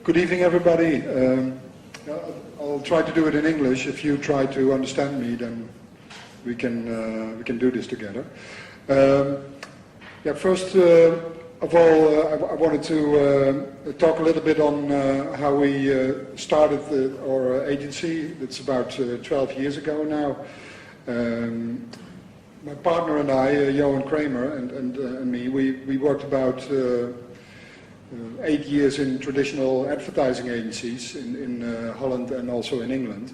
Good evening, everybody. I'll try to do it in English. If you try to understand me, then we can do this together. First of all, I wanted to talk a little bit on how we started our agency. It's about 12 years ago now. My partner and I, Erik Kramer and me, we worked about 8 years in traditional advertising agencies in Holland and also in England.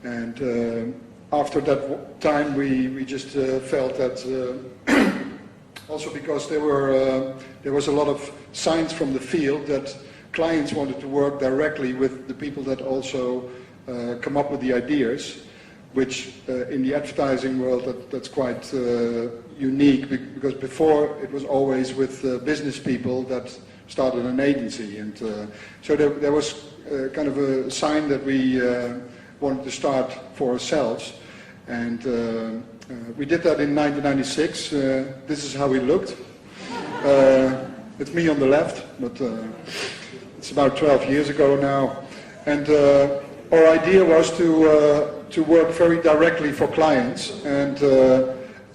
And after that time we just felt that also because there was a lot of signs from the field that clients wanted to work directly with the people that also come up with the ideas, which in the advertising world that's quite unique, because before it was always with business people that started an agency, and so there was kind of a sign that we wanted to start for ourselves, and we did that in 1996. This is how we looked. It's me on the left, but it's about 12 years ago now, and our idea was to work very directly for clients, and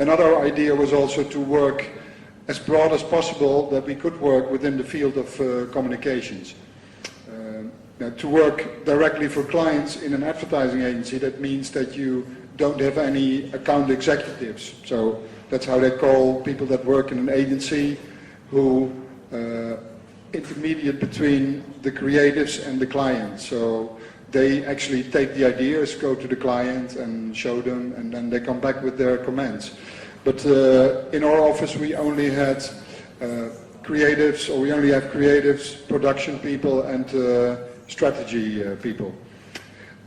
another idea was also to work as broad as possible, that we could work within the field of communications. To work directly for clients in an advertising agency, that means that you don't have any account executives. So that's how they call people that work in an agency, who intermediate between the creatives and the client. So they actually take the ideas, go to the client and show them, and then they come back with their comments. But in our office we only had creatives, or we only have creatives, production people, and strategy people.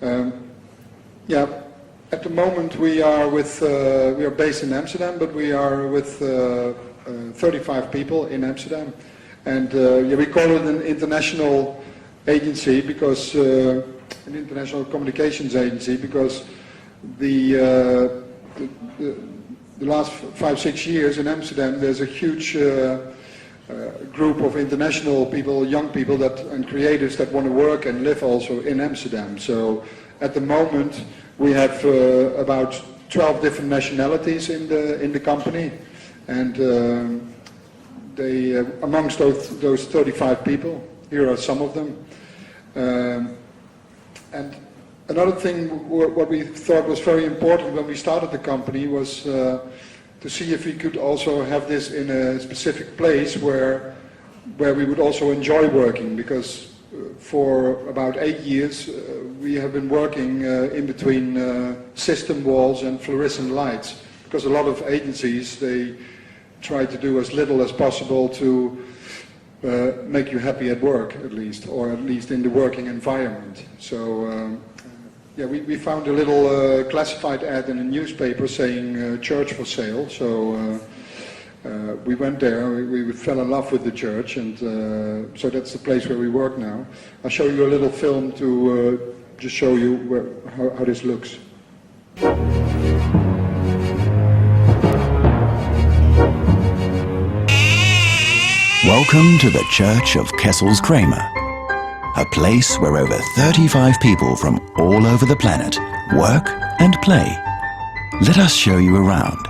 At the moment we are based in Amsterdam, but we are with 35 people in Amsterdam, and we call it an international agency, because an international communications agency, because the last 5-6 years in Amsterdam there's a huge group of international people, young people and creatives that want to work and live also in Amsterdam. So at the moment we have about 12 different nationalities in the company, and amongst those 35 people, here are some of them. And another thing, what we thought was very important when we started the company, was to see if we could also have this in a specific place where we would also enjoy working, because for about 8 years we have been working in between system walls and fluorescent lights, because a lot of agencies, they try to do as little as possible to make you happy at work, at least, or at least in the working environment. So we found a little classified ad in a newspaper saying church for sale. So we went there, we fell in love with the church, and so that's the place where we work now. I'll show you a little film to just show you how this looks. Welcome to the Church of Kessels Kramer, a place where over 35 people from all over the planet work and play. Let us show you around.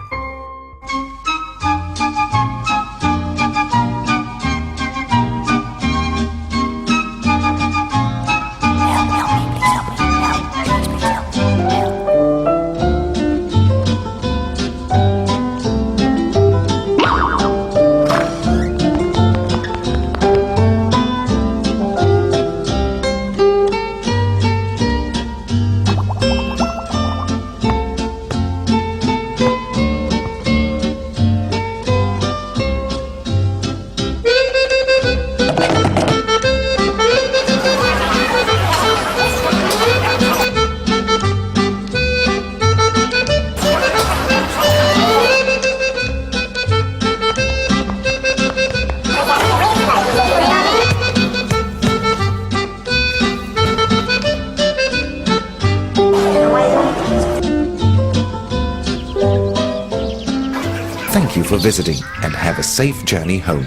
Thank you for visiting and have a safe journey home.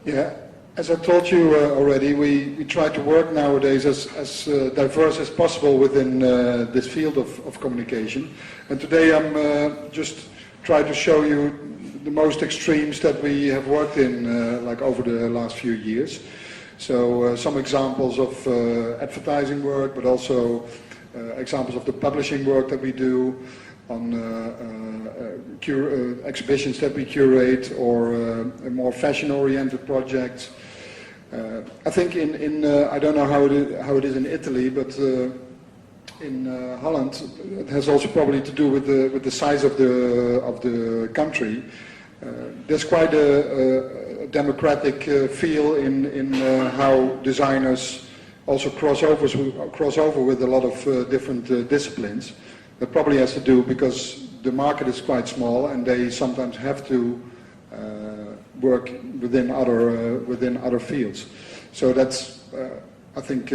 Yeah, As I told you already, we try to work nowadays as diverse as possible within this field of communication. And today I'm just trying to show you the most extremes that we have worked in like over the last few years. So some examples of advertising work, but also examples of the publishing work that we do, on exhibitions that we curate, or more fashion-oriented projects. I think I don't know how it is in Italy, but in Holland, it has also probably to do with the size of the country. There's quite a democratic feel in how designers also cross over with a lot of different disciplines. That probably has to do because the market is quite small and they sometimes have to work within other fields. So that's I think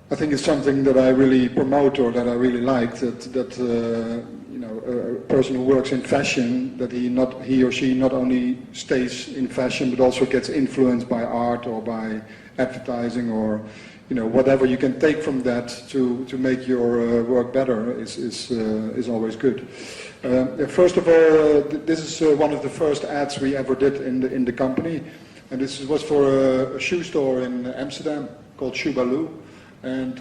it's something that I really promote, or that I really like, that you know, a person who works in fashion, that he or she not only stays in fashion but also gets influenced by art or by advertising, or you know, whatever you can take from that to make your work better is always good. First of all, this is one of the first ads we ever did in the company, and this was for a shoe store in Amsterdam called Scuola, and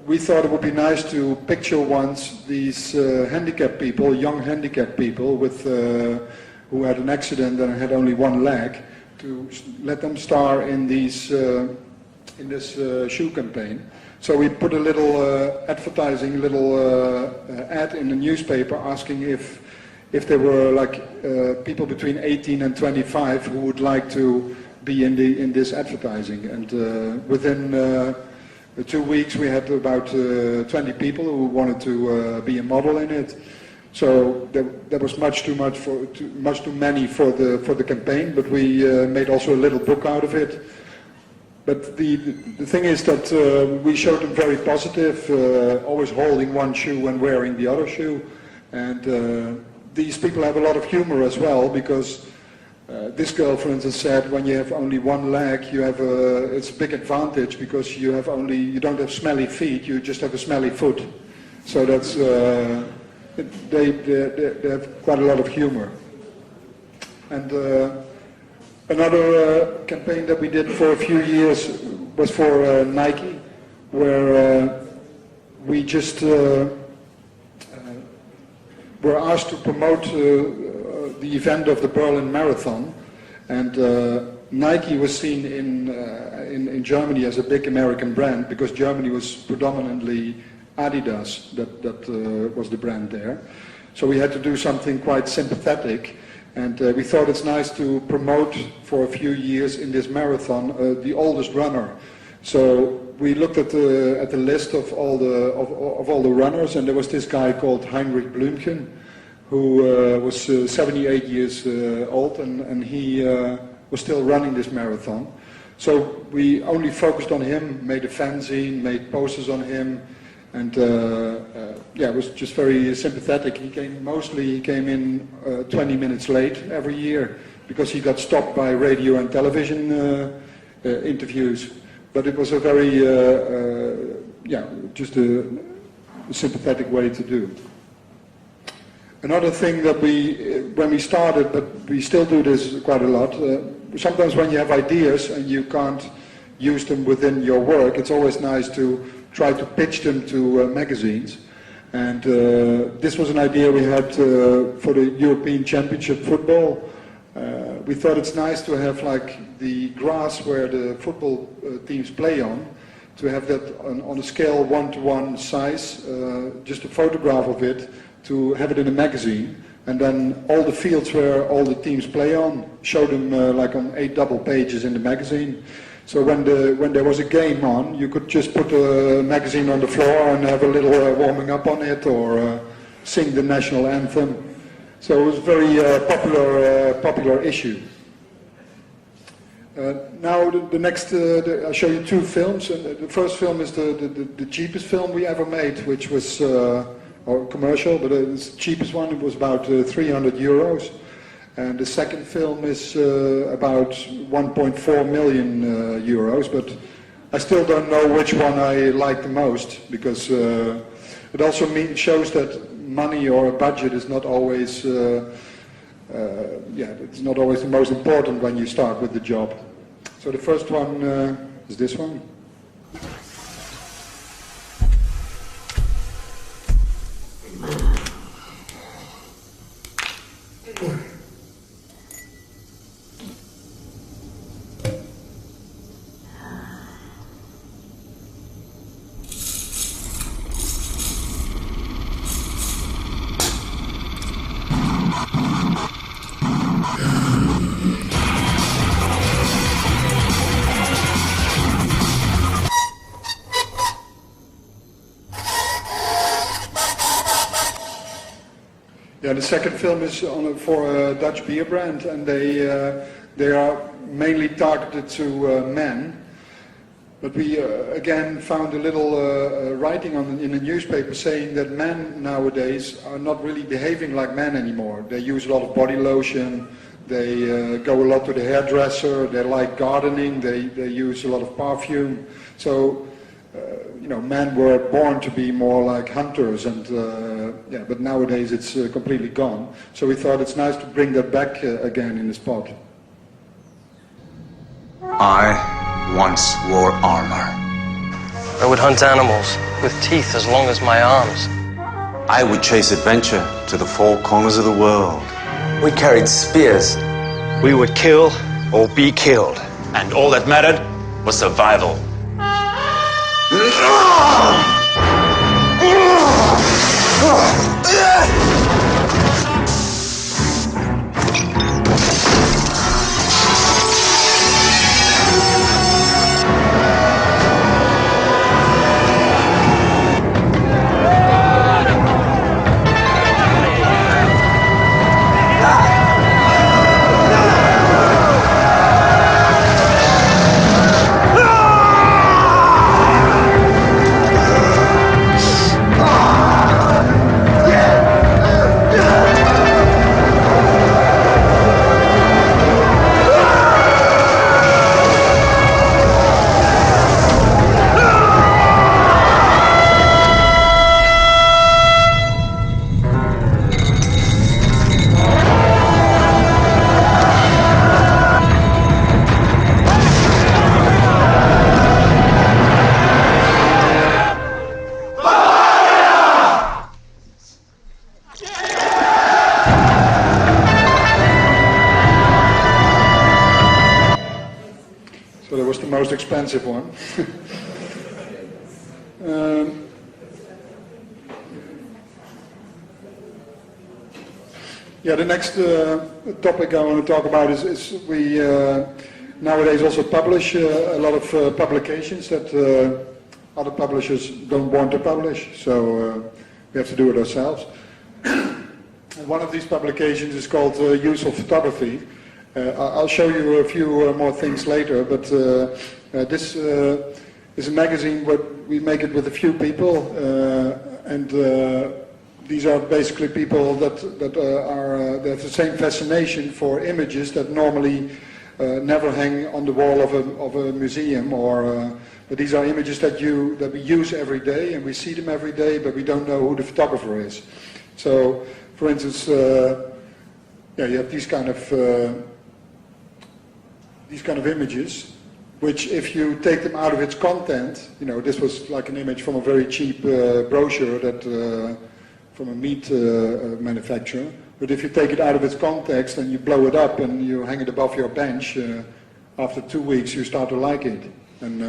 we thought it would be nice to picture once these handicapped people, young handicapped people with who had an accident and had only one leg, to let them star in these in this shoe campaign. So we put a little advertising, ad in the newspaper asking if there were like people between 18 and 25 who would like to be in this advertising. And within 2 weeks we had about 20 people who wanted to be a model in it. So that was much too many for the campaign, but we made also a little book out of it. But the thing is that we showed them very positive, always holding one shoe and wearing the other shoe. And these people have a lot of humor as well, because this girl, for instance, said when you have only one leg, it's a big advantage because you don't have smelly feet, you just have a smelly foot. So that's they have quite a lot of humor. And another campaign that we did for a few years was for Nike, where we just were asked to promote the event of the Berlin Marathon, and Nike was seen in Germany as a big American brand, because Germany was predominantly Adidas, that was the brand there. So we had to do something quite sympathetic. And we thought it's nice to promote for a few years in this marathon the oldest runner. So we looked at the list of all the runners, and there was this guy called Heinrich Blümchen, who was 78 years old, and he was still running this marathon. So we only focused on him, made a fanzine, made posters on him. And it was just very sympathetic. He came in 20 minutes late every year because he got stopped by radio and television interviews. But it was a very, just a sympathetic way to do. Another thing that when we started, but we still do this quite a lot, sometimes when you have ideas and you can't use them within your work, it's always nice to try to pitch them to magazines. And this was an idea we had for the European Championship football. We thought it's nice to have like the grass where the football teams play on, to have that on a scale 1-to-1 size, just a photograph of it, to have it in a magazine. And then all the fields where all the teams play on, show them like on 8 double pages in the magazine. So when there was a game on, you could just put a magazine on the floor and have a little warming up on it, or sing the national anthem. So it was a very popular issue. Now the next, I'll show you 2 films. And the first film is the cheapest film we ever made, which was or commercial, but it's the cheapest one. It was about 300 euros. And the second film is about 1.4 million euros, but I still don't know which one I like the most, because it also shows that money or a budget is not always, it's not always the most important when you start with the job. So the first one is this one. Yeah, the second film is for a Dutch beer brand, and they are mainly targeted to men. But we again found a little writing in the newspaper saying that men nowadays are not really behaving like men anymore. They use a lot of body lotion, they go a lot to the hairdresser, they like gardening, they use a lot of perfume. So men were born to be more like hunters, and but nowadays it's completely gone. So we thought it's nice to bring that back again in the spot. I once wore armor. I would hunt animals with teeth as long as my arms. I would chase adventure to the four corners of the world. We carried spears. We would kill or be killed. And all that mattered was survival. Most expensive one. The next topic I want to talk about is we nowadays also publish a lot of publications that other publishers don't want to publish, so we have to do it ourselves. And one of these publications is called Use of Photography. I'll show you a few more things later, but this is a magazine where we make it with a few people, and these are basically people that have the same fascination for images that normally never hang on the wall of a museum, but these are images that we use every day, and we see them every day, but we don't know who the photographer is. So, for instance, you have these kind of images, which if you take them out of its content, this was like an image from a very cheap brochure from a meat manufacturer, but if you take it out of its context and you blow it up and you hang it above your bench, after 2 weeks you start to like it. And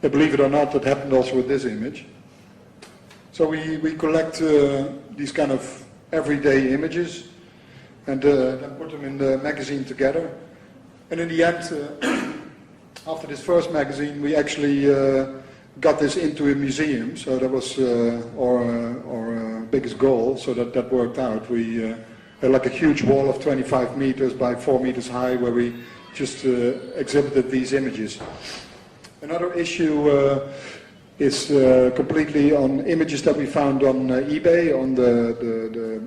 believe it or not, that happened also with this image. So we collect these kind of everyday images and then put them in the magazine together. And in the end, after this first magazine, we actually got this into a museum. So that was our biggest goal. So that worked out. We had like a huge wall of 25 meters by 4 meters high, where we just exhibited these images. Another issue is completely on images that we found on eBay, on the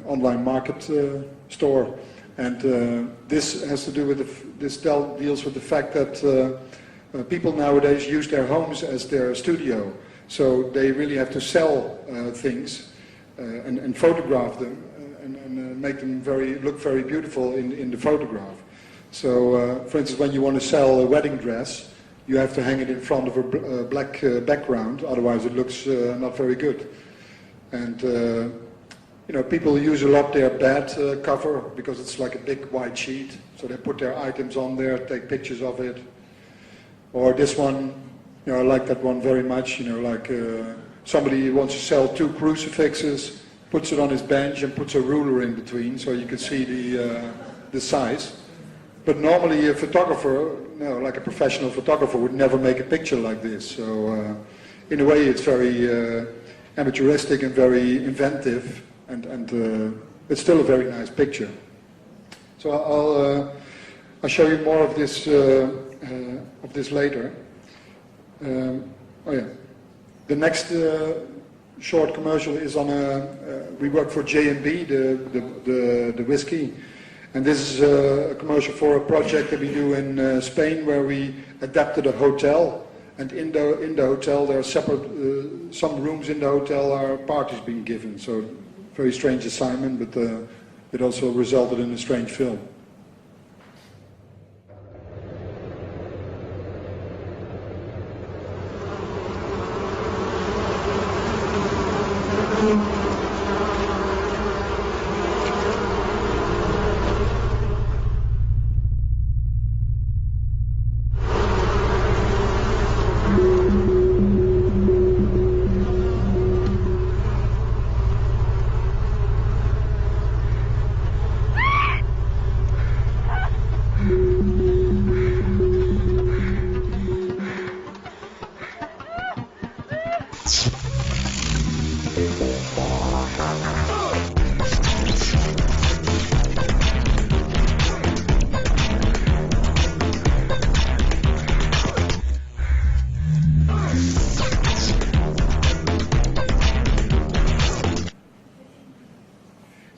online market store. And this has to do with deals with the fact that people nowadays use their homes as their studio. So they really have to sell things and photograph them and make them look very beautiful in the photograph. So, for instance, when you want to sell a wedding dress, you have to hang it in front of a black background, otherwise it looks not very good. And you know, people use a lot their bed cover because it's like a big white sheet, so they put their items on there, take pictures of it. Or this one, you know, I like that one very much, you know, like somebody wants to sell 2 crucifixes, puts it on his bench and puts a ruler in between so you can see the size. But normally a photographer, like a professional photographer, would never make a picture like this. So in a way it's very amateuristic and very inventive, and it's still a very nice picture. So I'll show you more of this later. Oh yeah, the next short commercial is on we work for J&B, the whiskey. And this is a commercial for a project that we do in Spain, where we adapted a hotel, and in the hotel there are separate, some rooms in the hotel are parties being given. So very strange assignment, but it also resulted in a strange film.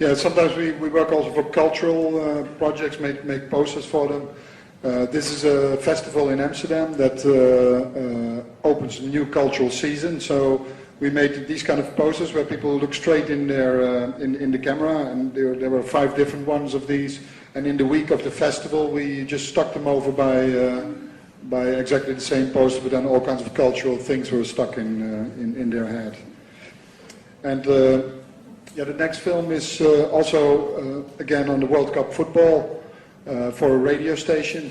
Yeah, sometimes we work also for cultural projects, make posters for them. This is a festival in Amsterdam that opens a new cultural season. So we made these kind of posters where people look straight in in the camera, and there were 5 different ones of these. And in the week of the festival, we just stuck them over by exactly the same poster, but then all kinds of cultural things were stuck in their head. And yeah, the next film is also again on the World Cup football for a radio station.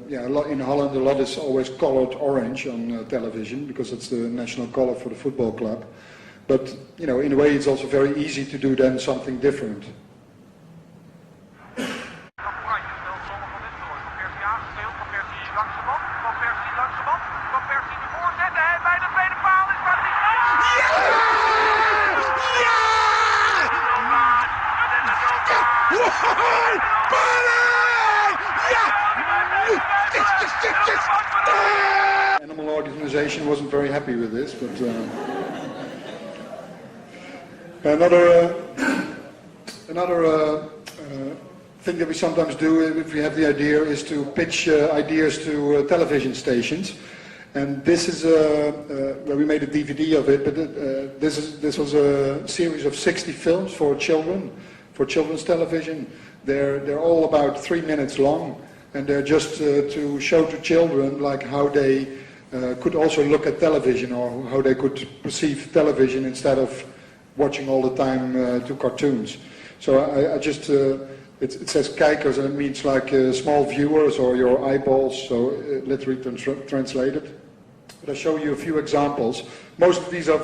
Yeah, in Holland a lot is always colored orange on television because it's the national color for the football club. But you know, in a way, it's also very easy to do then something different. Animal organization wasn't very happy with this, but another thing that we sometimes do if we have the idea is to pitch ideas to television stations. And this is where we made a DVD of it, but this was a series of 60 films for children, for children's television. They're all about 3 minutes long, and they're just to show to children like how they could also look at television, or how they could perceive television instead of watching all the time to cartoons. So I just, it says kijkers, and it means like small viewers or your eyeballs, so literally translated. But I'll show you a few examples. Most of these are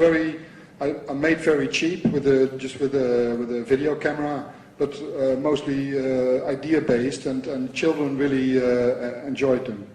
are made very cheap with just with a video camera, but mostly idea-based, and children really enjoyed them.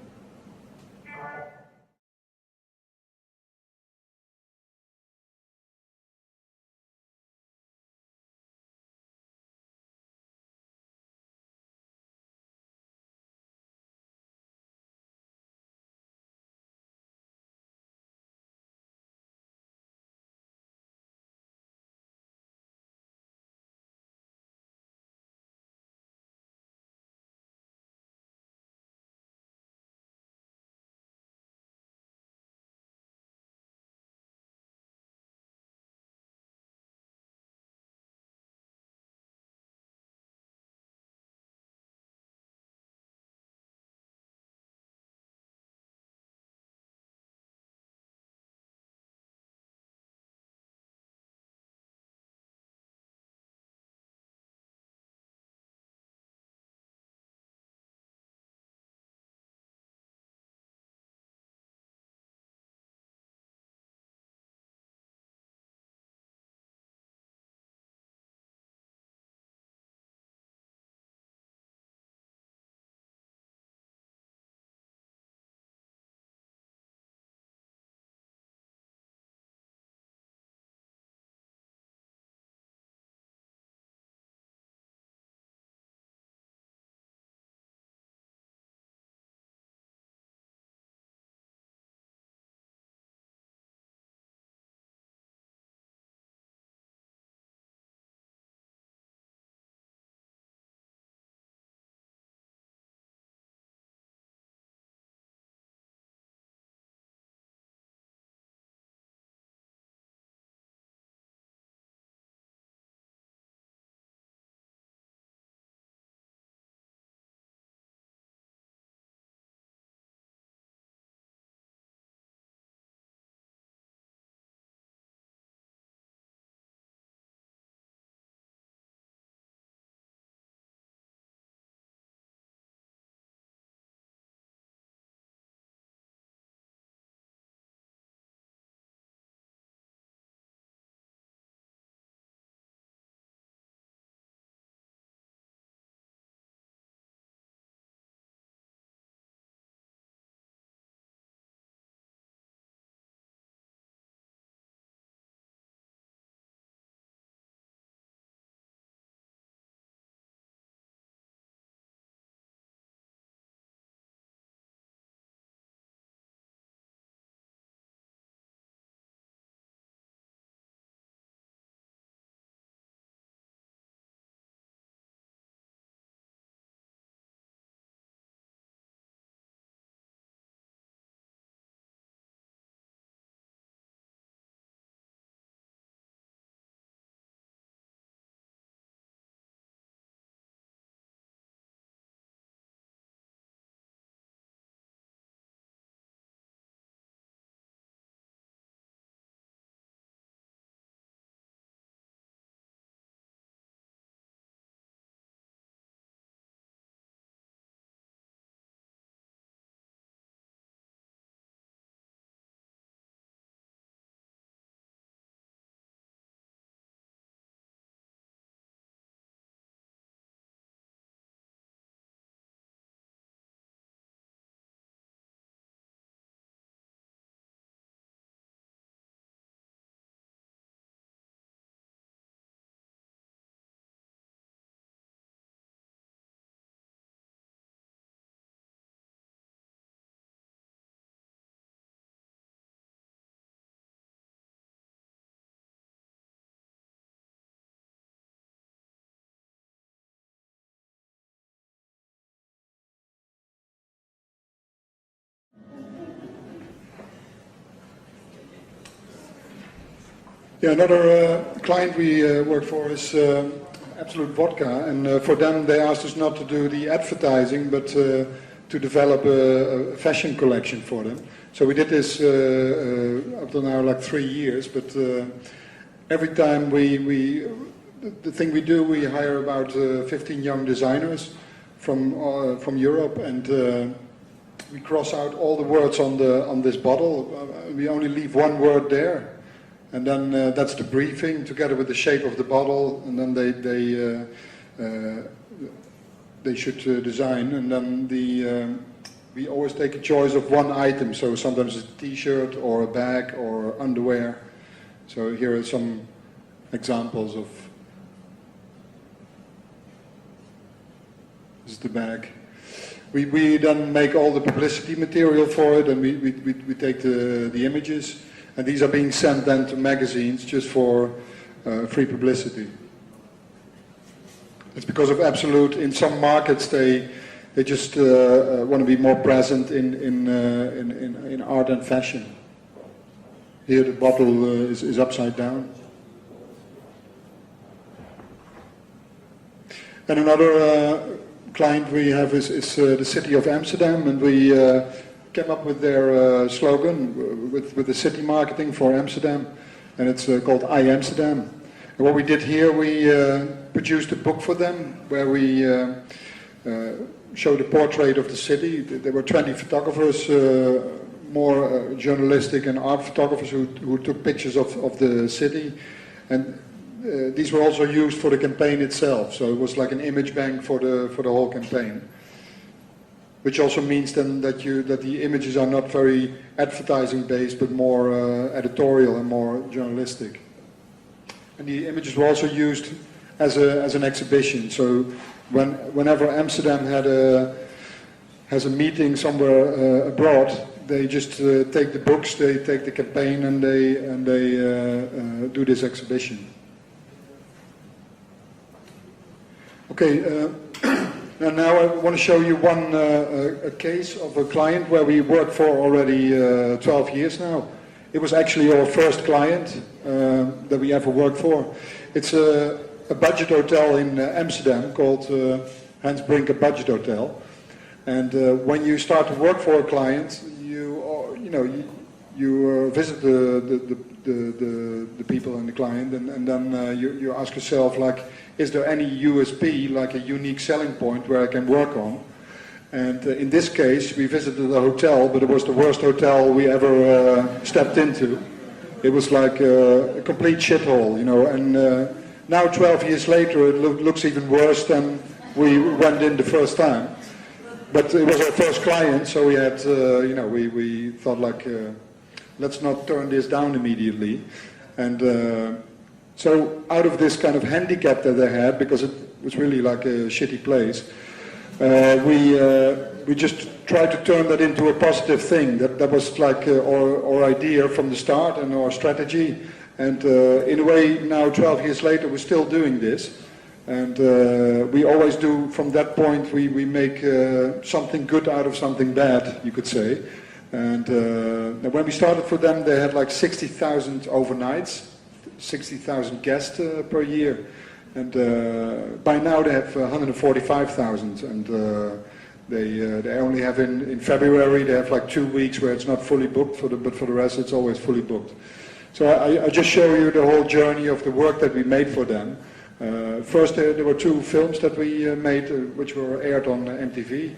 Yeah, another client we work for is Absolute Vodka, and for them they asked us not to do the advertising, but to develop a fashion collection for them. So we did this up to now like 3 years, but every time the thing we do, we hire about 15 young designers from Europe, and we cross out all the words on this bottle. We only leave one word there. And then that's the briefing together with the shape of the bottle, and then they should design. And then we always take a choice of one item. So sometimes it's a T-shirt or a bag or underwear. So here are some examples of. This is the bag. We then make all the publicity material for it, and we take the images. And these are being sent then to magazines just for free publicity. It's because of Absolute. In some markets, they just want to be more present in art and fashion. Here, the bottle is upside down. And another client we have is the city of Amsterdam, and we came up with their slogan with the city marketing for Amsterdam, and it's called I Amsterdam. And what we did here, we produced a book for them where we showed a portrait of the city. There were 20 photographers, more journalistic and art photographers who took pictures of the city, and these were also used for the campaign itself. So it was like an image bank for the whole campaign. Which also means then that the images are not very advertising based, but more editorial and more journalistic. And the images were also used as an exhibition. So whenever Amsterdam has a meeting somewhere abroad, they just take the books, they take the campaign, and they do this exhibition. Okay. And now I want to show you one a case of a client where we worked for already 12 years now. It was actually our first client that we ever worked for. It's a budget hotel in Amsterdam called Hans Brinker Budget Hotel. And when you start to work for a client, you visit the people and the client, and then you ask yourself, like, is there any USP, like a unique selling point where I can work on? And in this case, we visited a hotel, but it was the worst hotel we ever stepped into. It was like a complete shithole, and now 12 years later, it looks even worse than we went in the first time. But it was our first client, so we had, we thought like, let's not turn this down immediately. And so out of this kind of handicap that they had, because it was really like a shitty place, we just tried to turn that into a positive thing. That was like our idea from the start and our strategy. And in a way, now 12 years later, we're still doing this. And we always do, from that point, we make something good out of something bad, you could say. And when we started for them, they had like 60,000 overnights, 60,000 guests per year. And by now they have 145,000. And they only have in February, they have like 2 weeks where it's not fully booked, but for the rest it's always fully booked. So I just show you the whole journey of the work that we made for them. First, there were 2 films that we made, which were aired on MTV.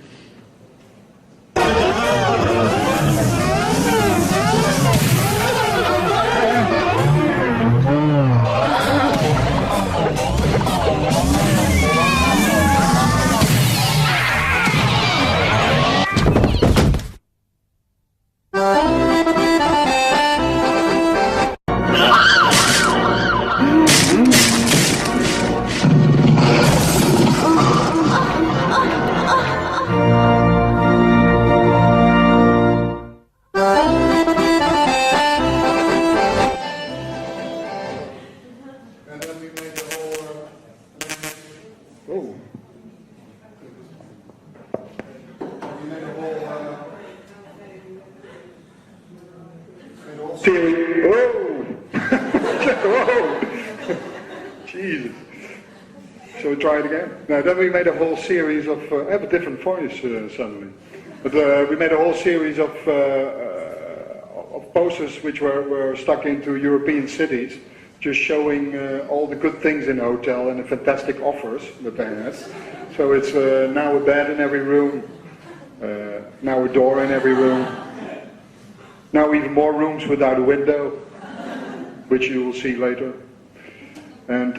try it again? No, then we made a whole series of, I have a different voice suddenly, but we made a whole series of posters which were stuck into European cities, just showing all the good things in a hotel and the fantastic offers that they had. So it's now a bed in every room, now a door in every room, now even more rooms without a window, which you will see later. And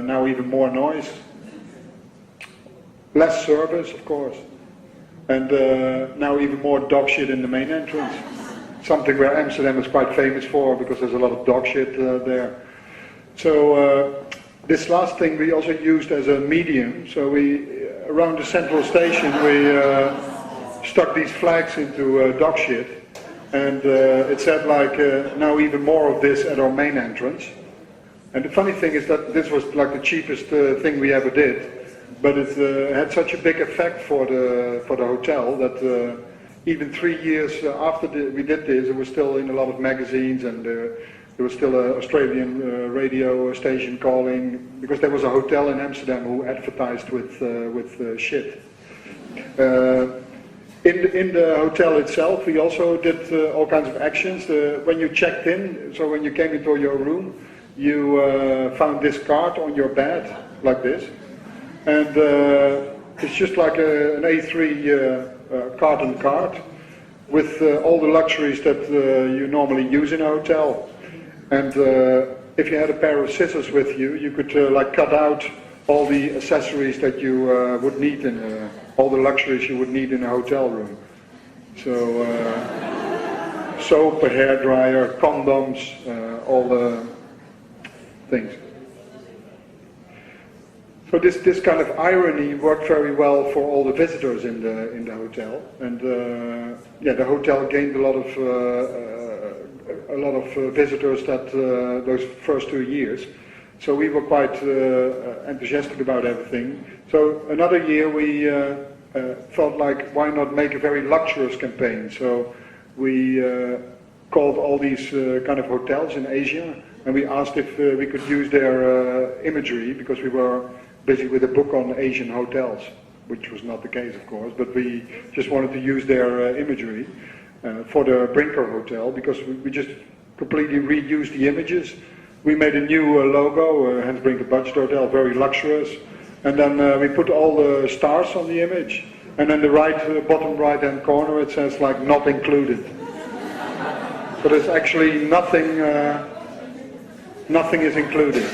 now even more noise. Less service, of course. And now even more dog shit in the main entrance. Something where Amsterdam is quite famous for, because there's a lot of dog shit there. So this last thing we also used as a medium. So we, around the central station, we stuck these flags into dog shit. And it said like, now even more of this at our main entrance. And the funny thing is that this was like the cheapest thing we ever did, but it had such a big effect for the hotel that even 3 years after we did this, it was still in a lot of magazines, and there was still an Australian radio station calling, because there was a hotel in Amsterdam who advertised with shit. In the hotel itself, we also did all kinds of actions. When you checked in, so when you came into your room, you found this card on your bed, like this. And it's just like an A3 carton card with all the luxuries that you normally use in a hotel. And if you had a pair of scissors with you, you could like cut out all the accessories that you would need in all the luxuries you would need in a hotel room. So soap, a hairdryer, condoms, all the things. So this kind of irony worked very well for all the visitors in the hotel, and yeah, the hotel gained a lot of visitors those first 2 years. So we were quite enthusiastic about everything. So another year we thought like, why not make a very luxurious campaign? So we called all these kind of hotels in Asia, and we asked if we could use their imagery, because we were busy with a book on Asian hotels, which was not the case, of course, but we just wanted to use their imagery for the Brinker Hotel, because we just completely reused the images. We made a new logo, Hans Brinker Budget Hotel, very luxurious, and then we put all the stars on the image, and then the bottom right-hand corner it says like not included. But there's actually nothing is included.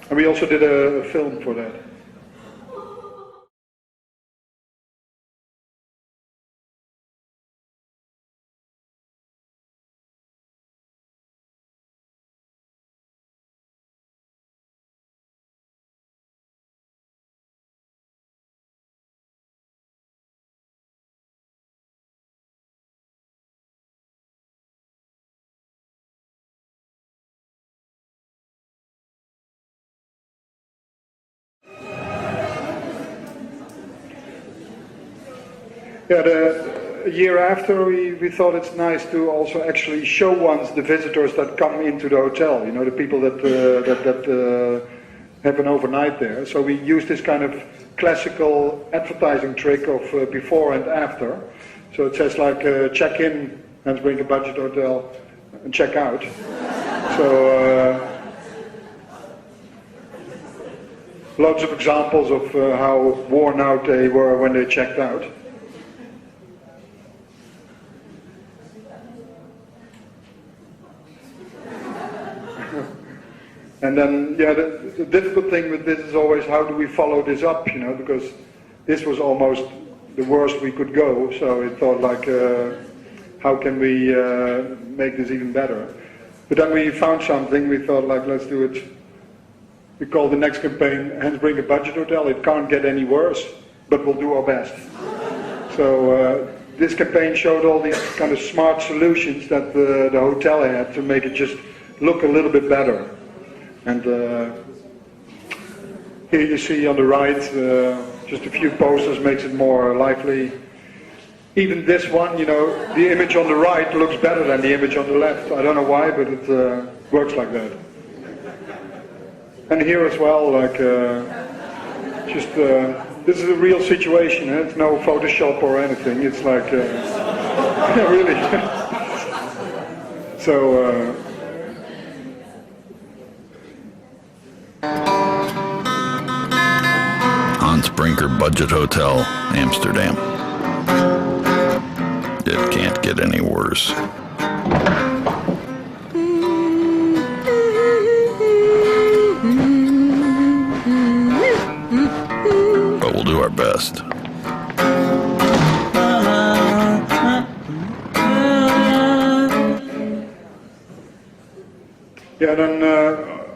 And we also did a film for that. Yeah, a year after we thought it's nice to also actually show once the visitors that come into the hotel, you know, the people that have an overnight there. So we used this kind of classical advertising trick of before and after. So it says like check in, Hans Brinker Budget Hotel, and check out. So loads of examples of how worn out they were when they checked out. And then, yeah, the difficult thing with this is always how do we follow this up, you know, because this was almost the worst we could go, so we thought like, how can we make this even better? But then we found something, we thought like, let's do it. We called the next campaign Hans Brinker Budget Hotel. It can't get any worse, but we'll do our best. So this campaign showed all these kind of smart solutions that the hotel had to make it just look a little bit better. And here you see on the right, just a few posters makes it more lively. Even this one, you know, the image on the right looks better than the image on the left. I don't know why, but it works like that. And here as well, like, this is a real situation, it's no Photoshop or anything, it's like, yeah, really. So, Hans Brinker Budget Hotel, Amsterdam. It can't get any worse. But we'll do our best. yeah, then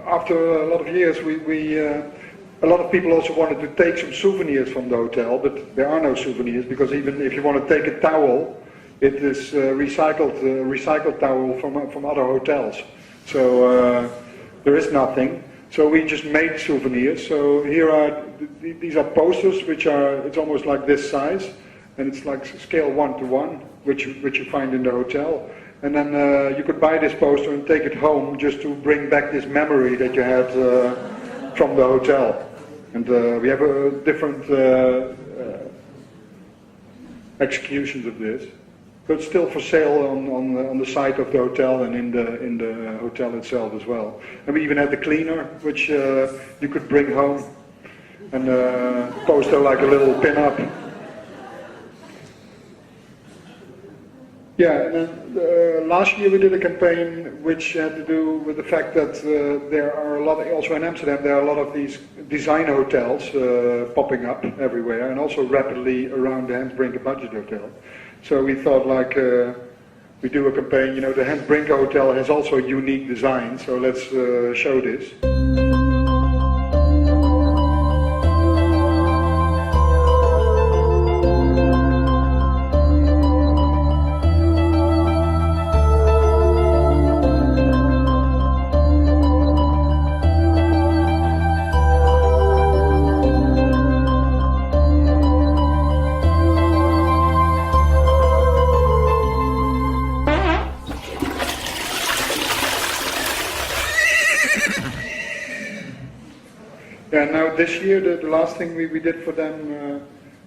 after a lot of years, a lot of people also wanted to take some souvenirs from the hotel, but there are no souvenirs because even if you want to take a towel, it is recycled towel from other hotels. So there is nothing. So we just made souvenirs. So here are these are posters, which are it's almost like this size, and it's like scale 1:1, which you find in the hotel. And then you could buy this poster and take it home just to bring back this memory that you had from the hotel. And we have different executions of this. So it's still for sale on the site of the hotel and in the hotel itself as well. And we even had the cleaner, which you could bring home and poster like a little pin-up. Yeah, and then last year we did a campaign which had to do with the fact that there are a lot, also in Amsterdam, there are a lot of these design hotels popping up everywhere, and also rapidly around the Hans Brinker Budget Hotel. So we thought, like, we do a campaign, you know, the Hans Brinker Hotel has also unique design, so let's show this. Yeah, now this year, the last thing we did for them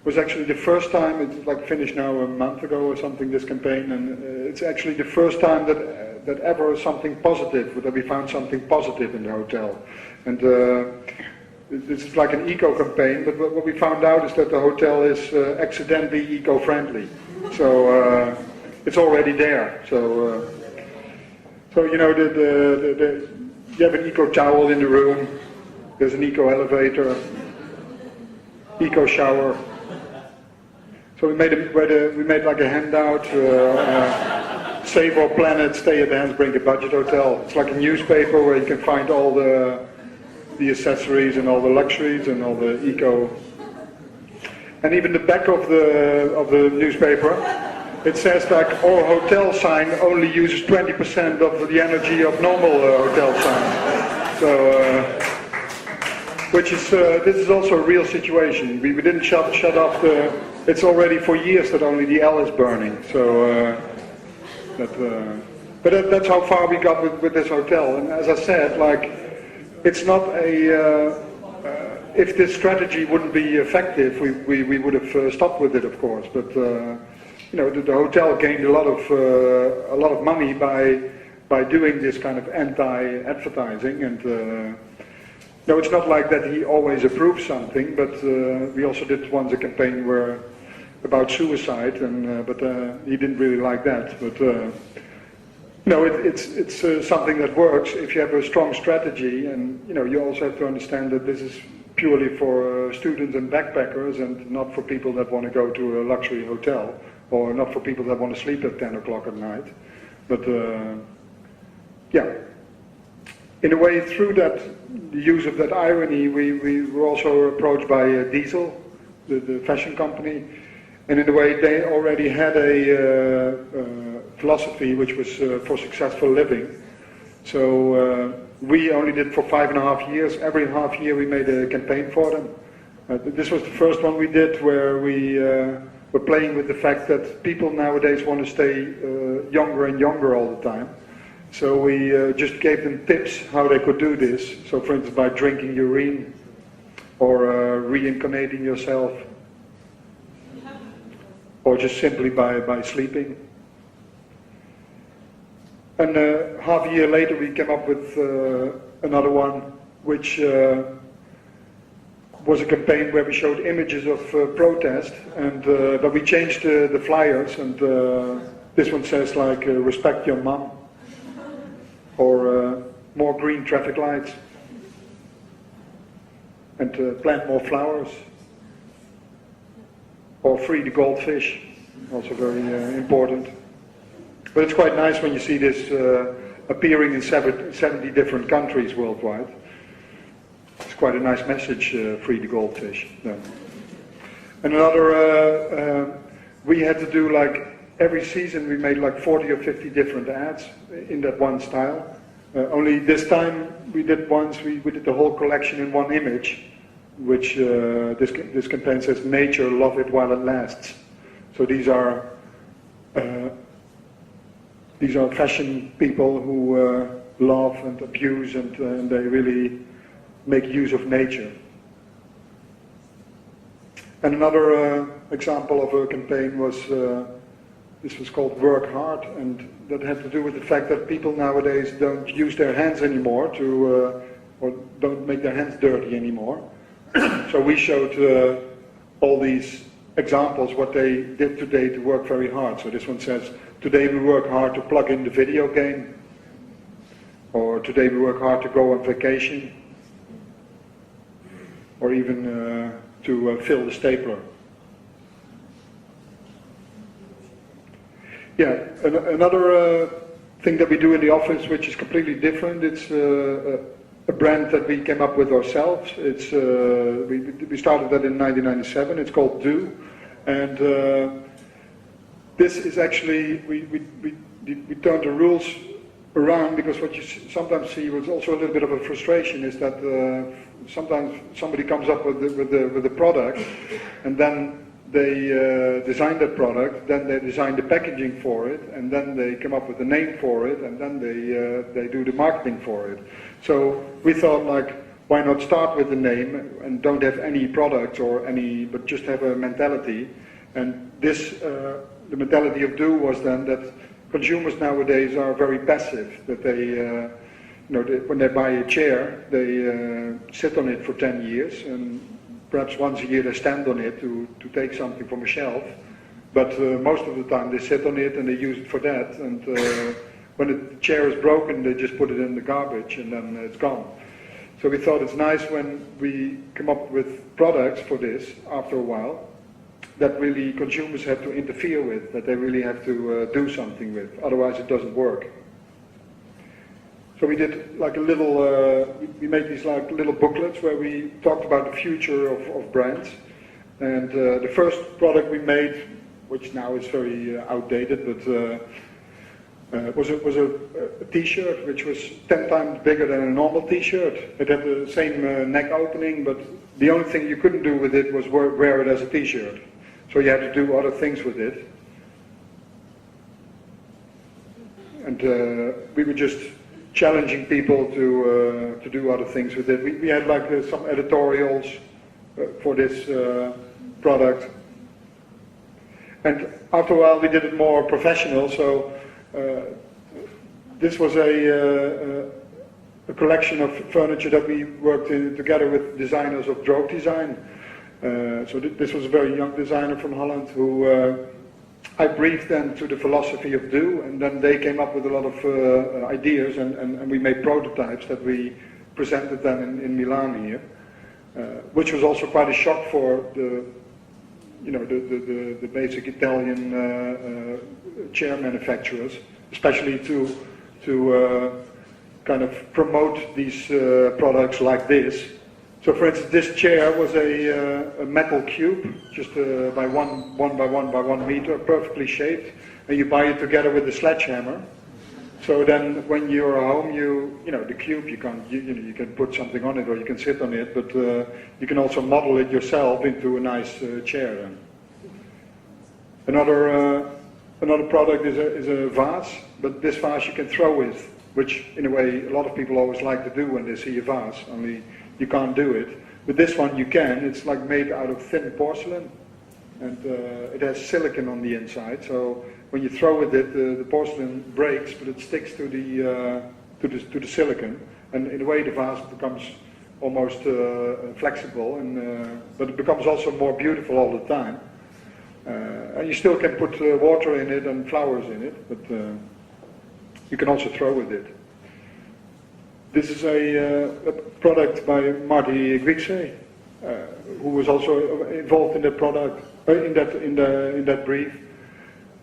was actually the first time, it's like finished now a month ago or something, this campaign, and it's actually the first time that ever something positive, that we found something positive in the hotel. And this is like an eco-campaign, but what we found out is that the hotel is accidentally eco-friendly. So it's already there. So you know, you have an eco-towel in the room. There's an eco-elevator, eco-shower. So we made like a handout, Save Our Planet, Stay at the Hans Brinker Budget Hotel. It's like a newspaper where you can find all the accessories and all the luxuries and all the eco. And even the back of the newspaper, it says like our hotel sign only uses 20% of the energy of normal hotel signs. So. Which is, this is also a real situation. We didn't shut off it's already for years that only the L is burning. So, but that's how far we got with this hotel. And as I said, like, it's not if this strategy wouldn't be effective, we would have stopped with it, of course. But, you know, the hotel gained a lot of money by doing this kind of anti-advertising and, no, it's not like that he always approves something, but we also did once a campaign about suicide, and but he didn't really like that. But no, it's something that works if you have a strong strategy, and you know, you also have to understand that this is purely for students and backpackers, and not for people that want to go to a luxury hotel, or not for people that want to sleep at 10 o'clock at night. But yeah. In a way, through the use of that irony, we were also approached by Diesel, the fashion company, and in a way they already had a philosophy which was for successful living. So we only did for 5.5 years. Every half year we made a campaign for them. This was the first one we did where we were playing with the fact that people nowadays want to stay younger and younger all the time. So we just gave them tips how they could do this. So for instance, by drinking urine, or reincarnating yourself, or just simply by sleeping. And half a year later we came up with another one, which was a campaign where we showed images of protest, and but we changed the flyers, and this one says like respect your mum, or more green traffic lights, and plant more flowers, or free the goldfish, also very important. But it's quite nice when you see this appearing in 70 different countries worldwide. It's quite a nice message, free the goldfish. Yeah. And another, we had to do like, every season we made like 40 or 50 different ads in that one style. Only this time we did we did the whole collection in one image, which this campaign says, nature, love it while it lasts. So these are fashion people who love and abuse, and they really make use of nature. And another example of a campaign was, this was called Work Hard, and that had to do with the fact that people nowadays don't use their hands anymore or don't make their hands dirty anymore. So we showed all these examples, what they did today to work very hard. So this one says, today we work hard to plug in the video game, or today we work hard to go on vacation, or even to fill the stapler. Yeah, another thing that we do in the office, which is completely different, it's a brand that we came up with ourselves. It's we started that in 1997. It's called Do, and this is actually we turned the rules around, because what you sometimes see, was also a little bit of a frustration, is that sometimes somebody comes up with the product, and then they design that product, then they design the packaging for it, and then they come up with a name for it, and then they do the marketing for it. So we thought, like, why not start with the name and don't have any products or any, but just have a mentality. And this, the mentality of Do was then that consumers nowadays are very passive, that they, when they buy a chair, they sit on it for 10 years, and perhaps once a year they stand on it to take something from a shelf, but most of the time they sit on it and they use it for that, and when the chair is broken they just put it in the garbage and then it's gone. So we thought it's nice when we come up with products for this after a while, that really consumers have to interfere with, that they really have to do something with, otherwise it doesn't work. So we did like a little, we made these like little booklets where we talked about the future of brands. And the first product we made, which now is very outdated, but was a t-shirt which was 10 times bigger than a normal t-shirt. It had the same neck opening, but the only thing you couldn't do with it was wear it as a t-shirt. So you had to do other things with it. And we were just challenging people to do other things with it. We had like some editorials for this product, and after a while we did it more professional. So this was a collection of furniture that we worked together with designers of Droog Design. So this was a very young designer from Holland who I briefed them to the philosophy of Do, and then they came up with a lot of ideas, and we made prototypes that we presented then in Milan here, which was also quite a shock for the basic Italian chair manufacturers, especially to kind of promote these products like this. So for instance, this chair was a metal cube, just by one by one meter, perfectly shaped, and you buy it together with a sledgehammer. So then when you're home, the cube, you can put something on it or you can sit on it, but you can also model it yourself into a nice chair then. Another product is a vase, but this vase you can throw with. which in a way a lot of people always like to do when they see a vase, only you can't do it. With this one you can. It's like made out of thin porcelain, and it has silicon on the inside, so when you throw with it, the porcelain breaks, but it sticks to the silicon, and in a way the vase becomes almost flexible, but it becomes also more beautiful all the time. And you still can put water in it and flowers in it, but you can also throw with it. This is a product by Marty Griegse, who was also involved in that product, in that brief.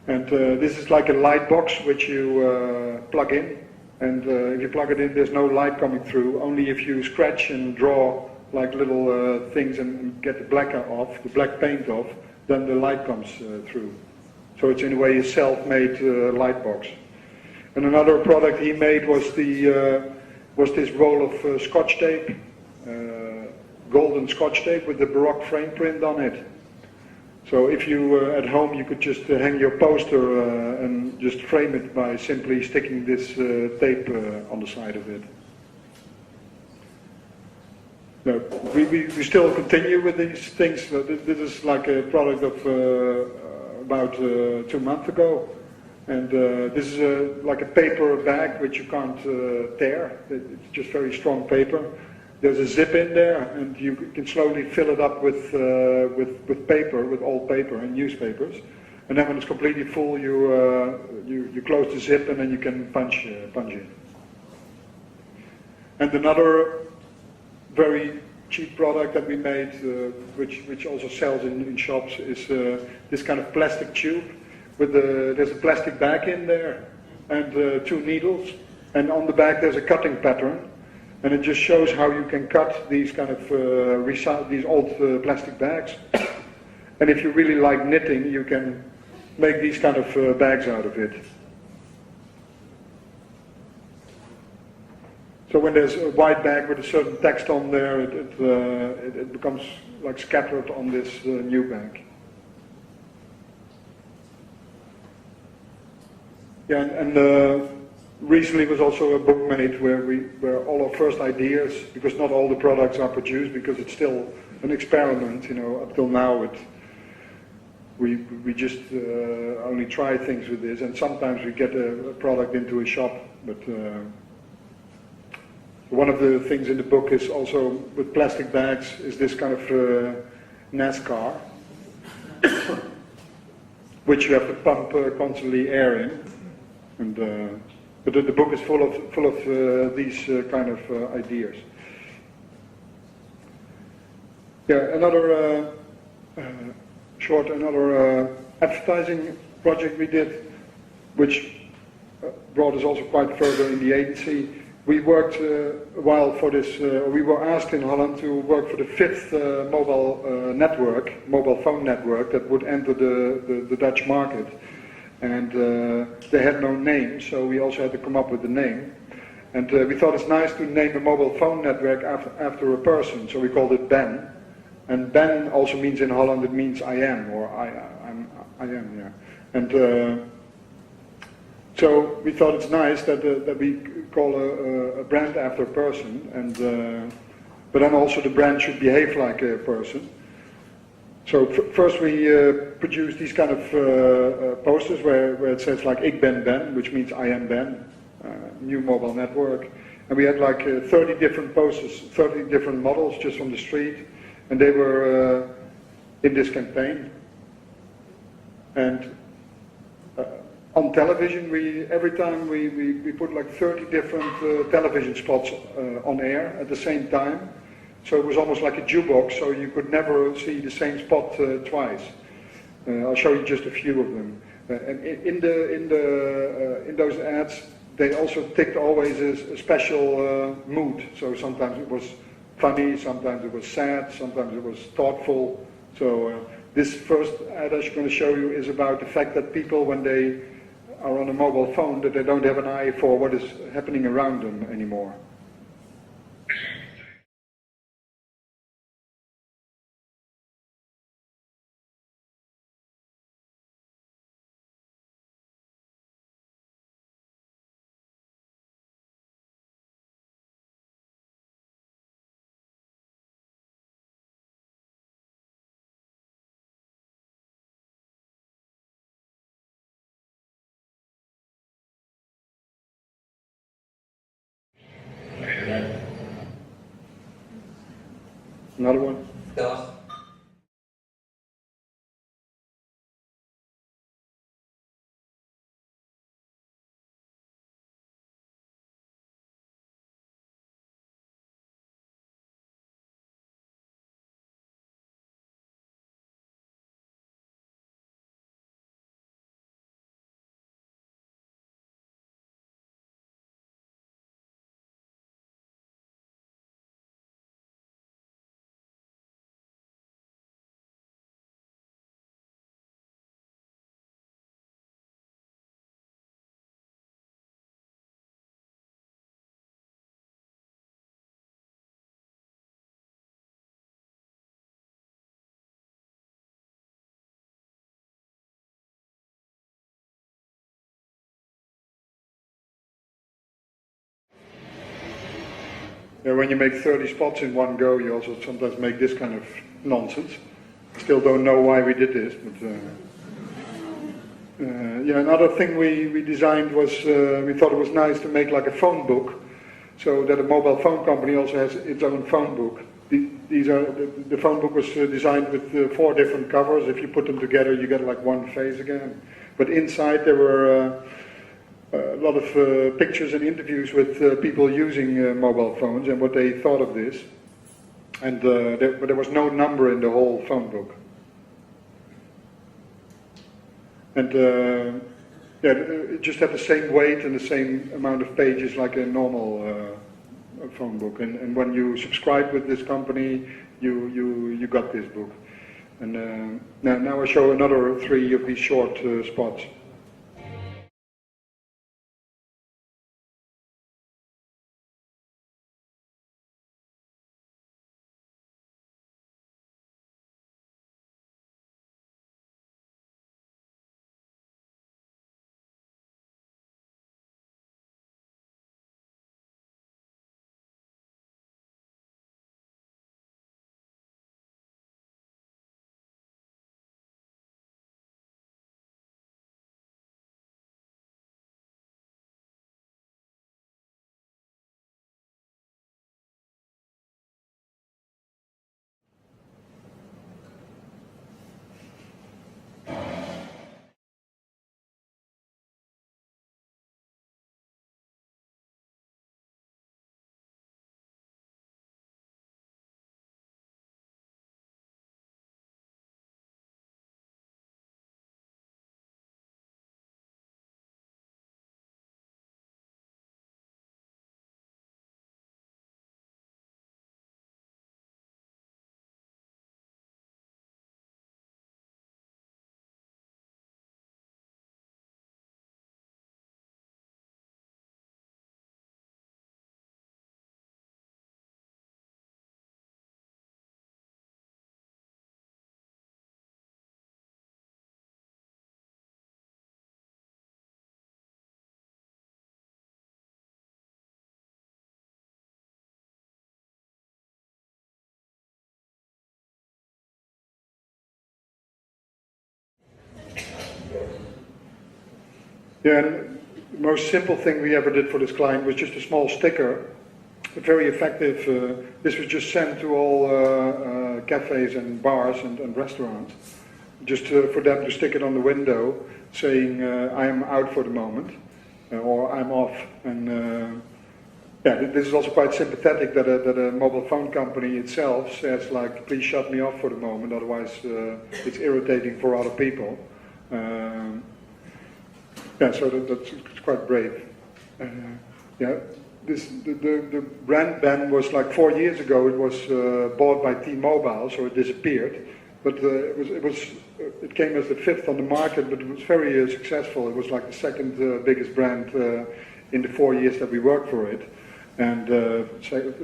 And this is like a light box which you plug in, and if you plug it in, there's no light coming through. Only if you scratch and draw like little things and get the black off, the black paint off, then the light comes through. So it's in a way a self-made light box. And another product he made was this roll of Scotch tape, golden Scotch tape with the Baroque frame print on it. So if you at home you could just hang your poster and just frame it by simply sticking this tape on the side of it. No, we still continue with these things. This is like a product of about 2 months ago, and this is like a paper bag which you can't tear. It's just very strong paper. There's a zip in there, and you can slowly fill it up with paper, with old paper and newspapers. And then when it's completely full, you close the zip, and then you can punch in. And another very cheap product that we made, which also sells in shops, is this kind of plastic tube with there's a plastic bag in there and 2 needles, and on the back there's a cutting pattern. And it just shows how you can cut these kind of these old plastic bags. And if you really like knitting, you can make these kind of bags out of it. So when there's a white bag with a certain text on there, it becomes like scattered on this new bag. Yeah, and recently was also a book made where all our first ideas, because not all the products are produced, because it's still an experiment, you know. Up till now we just only try things with this, and sometimes we get a product into a shop, but one of the things in the book is also with plastic bags is this kind of NASCAR, which you have to pump constantly air in, and but the book is full of these kind of ideas. Yeah, another advertising project we did, which brought us also quite further in the agency. We worked a while for this. We were asked in Holland to work for the 5th mobile phone network that would enter the Dutch market. And they had no name, so we also had to come up with a name. And we thought it's nice to name a mobile phone network after a person, so we called it Ben. And Ben also means in Holland, it means I am, or I am, yeah. And so we thought it's nice that we call a brand after a person, and but then also the brand should behave like a person. So first we produced these kind of posters where it says like Ik ben Ben, which means I am Ben, new mobile network. And we had like 30 different posters, 30 different models just from the street, and they were in this campaign. And on television, every time we put like 30 different television spots on air at the same time. So it was almost like a jukebox, so you could never see the same spot twice. I'll show you just a few of them. And in those ads, they also ticked always a special mood. So sometimes it was funny, sometimes it was sad, sometimes it was thoughtful. So this first ad I'm going to show you is about the fact that people, when they are on a mobile phone, that they don't have an eye for what is happening around them anymore. Another one? Dag. Yeah, when you make 30 spots in one go, you also sometimes make this kind of nonsense. Still don't know why we did this, but yeah, another thing we designed was we thought it was nice to make like a phone book, so that a mobile phone company also has its own phone book. The phone book was designed with 4 different covers. If you put them together, you get like one face again. But inside there were a lot of pictures and interviews with people using mobile phones and what they thought of this. And but there was no number in the whole phone book. And yeah, it just had the same weight and the same amount of pages like a normal phone book. And when you subscribed with this company, you got this book. And now I show another 3 of these short spots. Yeah, and the most simple thing we ever did for this client was just a small sticker, very effective. This was just sent to all cafes and bars and restaurants, just for them to stick it on the window, saying I am out for the moment, or I'm off. And yeah, this is also quite sympathetic that a mobile phone company itself says like, please shut me off for the moment, otherwise it's irritating for other people. Yeah, so that's quite brave. Yeah, the brand ban was like 4 years ago. It was bought by T-Mobile, so it disappeared. But it came as the 5th on the market, but it was very successful. It was like the 2nd biggest brand in the 4 years that we worked for it, and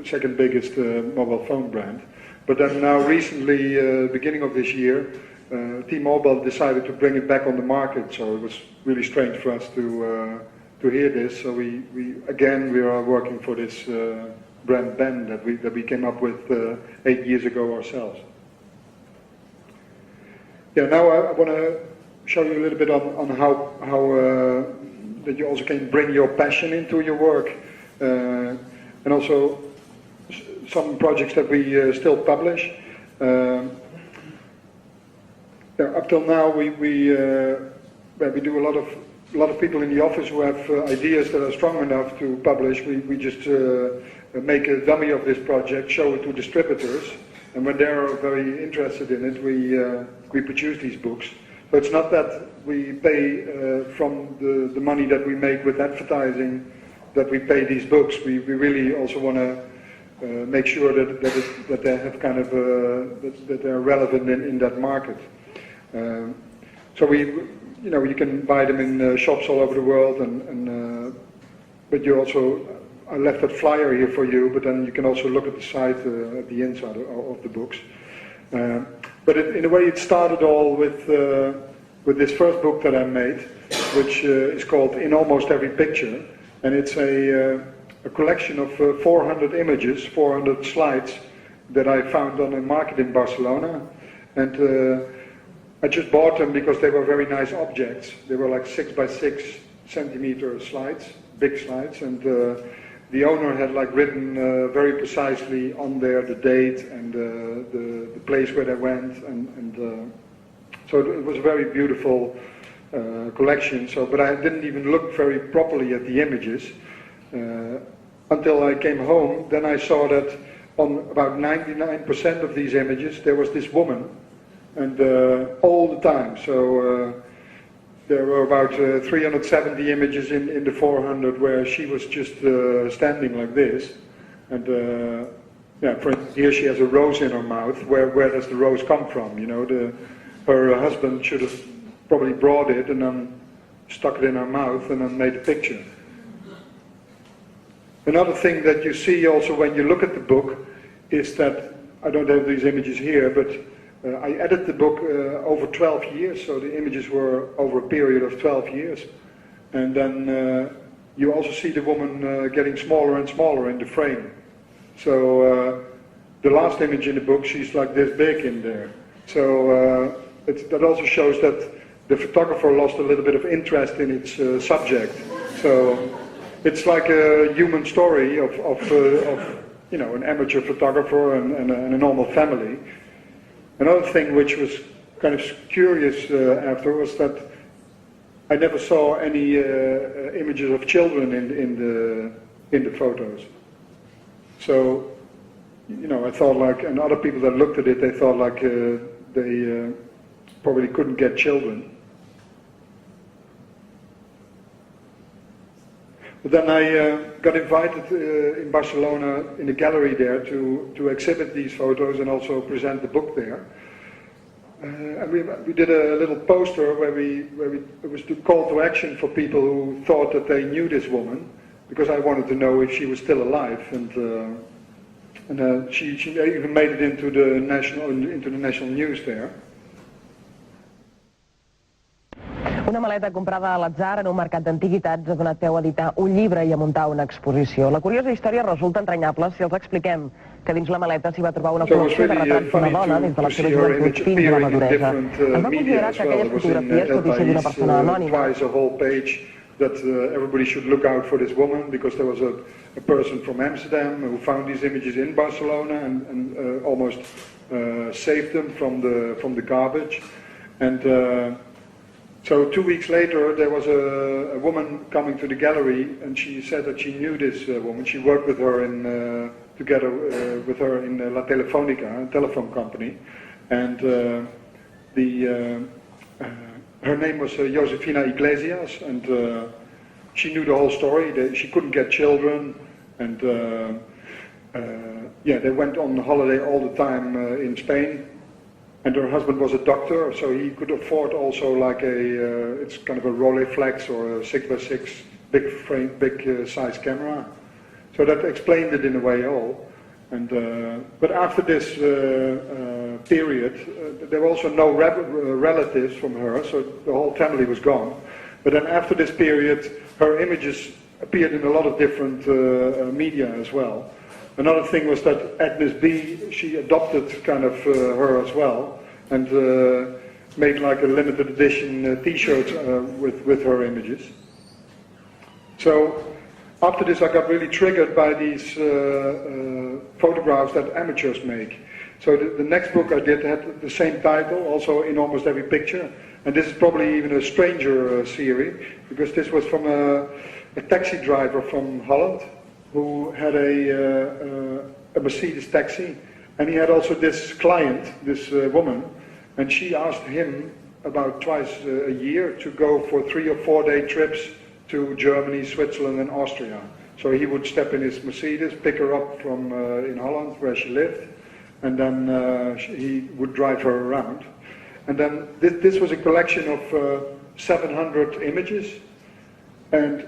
second biggest mobile phone brand. But then now recently, beginning of this year, T-Mobile decided to bring it back on the market, so it was really strange for us to hear this. So we are working for this brand ban that we came up with 8 years ago ourselves. Yeah, now I want to show you a little bit on how that you also can bring your passion into your work, and also some projects that we still publish. Up till now, we do a lot of people in the office who have ideas that are strong enough to publish. We just make a dummy of this project, show it to distributors, and when they're very interested in it, we produce these books. So it's not that we pay from the money that we make with advertising that we pay these books. We really also want to make sure that they have kind of that they're relevant in that market. So you can buy them in shops all over the world, but you also, I left that flyer here for you, but then you can also look at the site, at the inside of the books. But in a way it started all with this first book that I made, which is called In Almost Every Picture, and it's a collection of 400 images, 400 slides that I found on a market in Barcelona, and I just bought them because they were very nice objects. They were like 6 by 6 centimeter slides, big slides, and the owner had like written very precisely on there the date and the place where they went, and so it was a very beautiful collection. So, but I didn't even look very properly at the images until I came home. Then I saw that on about 99% of these images there was this woman, and all the time. So there were about 370 images in the 400 where she was just standing like this, and yeah, for instance, here she has a rose in her mouth. Where does the rose come from? You know, her husband should have probably brought it and then stuck it in her mouth and then made a picture. Another thing that you see also when you look at the book is that, I don't have these images here, but I edited the book over 12 years, so the images were over a period of 12 years. And then you also see the woman getting smaller and smaller in the frame. So the last image in the book, she's like this big in there. So that also shows that the photographer lost a little bit of interest in its subject. So it's like a human story of you know, an amateur photographer and a normal family. Another thing which was kind of curious after was that I never saw any images of children in the photos. So, you know, I thought like, and other people that looked at it, they thought like they probably couldn't get children. But then I got invited in Barcelona in the gallery there to exhibit these photos and also present the book there. And we did a little poster where it was the call to action for people who thought that they knew this woman, because I wanted to know if she was still alive, and she even made it into the national news there. Una maleta comprada a l'atzar en un mercat d'antiguitats ha donat peu a editar un llibre i a muntar una exposició. La curiosa història resulta entranyable si els expliquem que dins la maleta s'hi va trobar una col·lecció de retrats d'una dona des de la seva joventut fins a la maduresa. Es va considerar que aquelles fotografies, tot i ser d'una persona anònima, that everybody should look out for this woman, because there was a person from Amsterdam who found these images in Barcelona and almost saved them from the garbage. And so 2 weeks later, there was a woman coming to the gallery, and she said that she knew this woman. She worked with her together with her in La Telefonica, a telephone company, and her name was Josefina Iglesias, and she knew the whole story. She couldn't get children, and yeah, they went on holiday all the time in Spain. And her husband was a doctor, so he could afford also like it's kind of a Rolleiflex or a 6x6 big frame, big size camera. So that explained it in a way all. And but after this period, there were also no relatives from her, so the whole family was gone. But then after this period, her images appeared in a lot of different media as well. Another thing was that Agnes B, she adopted kind of her as well, and made like a limited edition T-shirt with her images. So after this I got really triggered by these photographs that amateurs make. So the next book I did had the same title, also in almost every picture. And this is probably even a stranger series, because this was from a taxi driver from Holland who had a Mercedes taxi. And he had also this client, this woman, and she asked him about twice a year to go for 3 or 4 day trips to Germany, Switzerland and Austria. So he would step in his Mercedes, pick her up from in Holland where she lived, and then he would drive her around. And then this was a collection of 700 images, and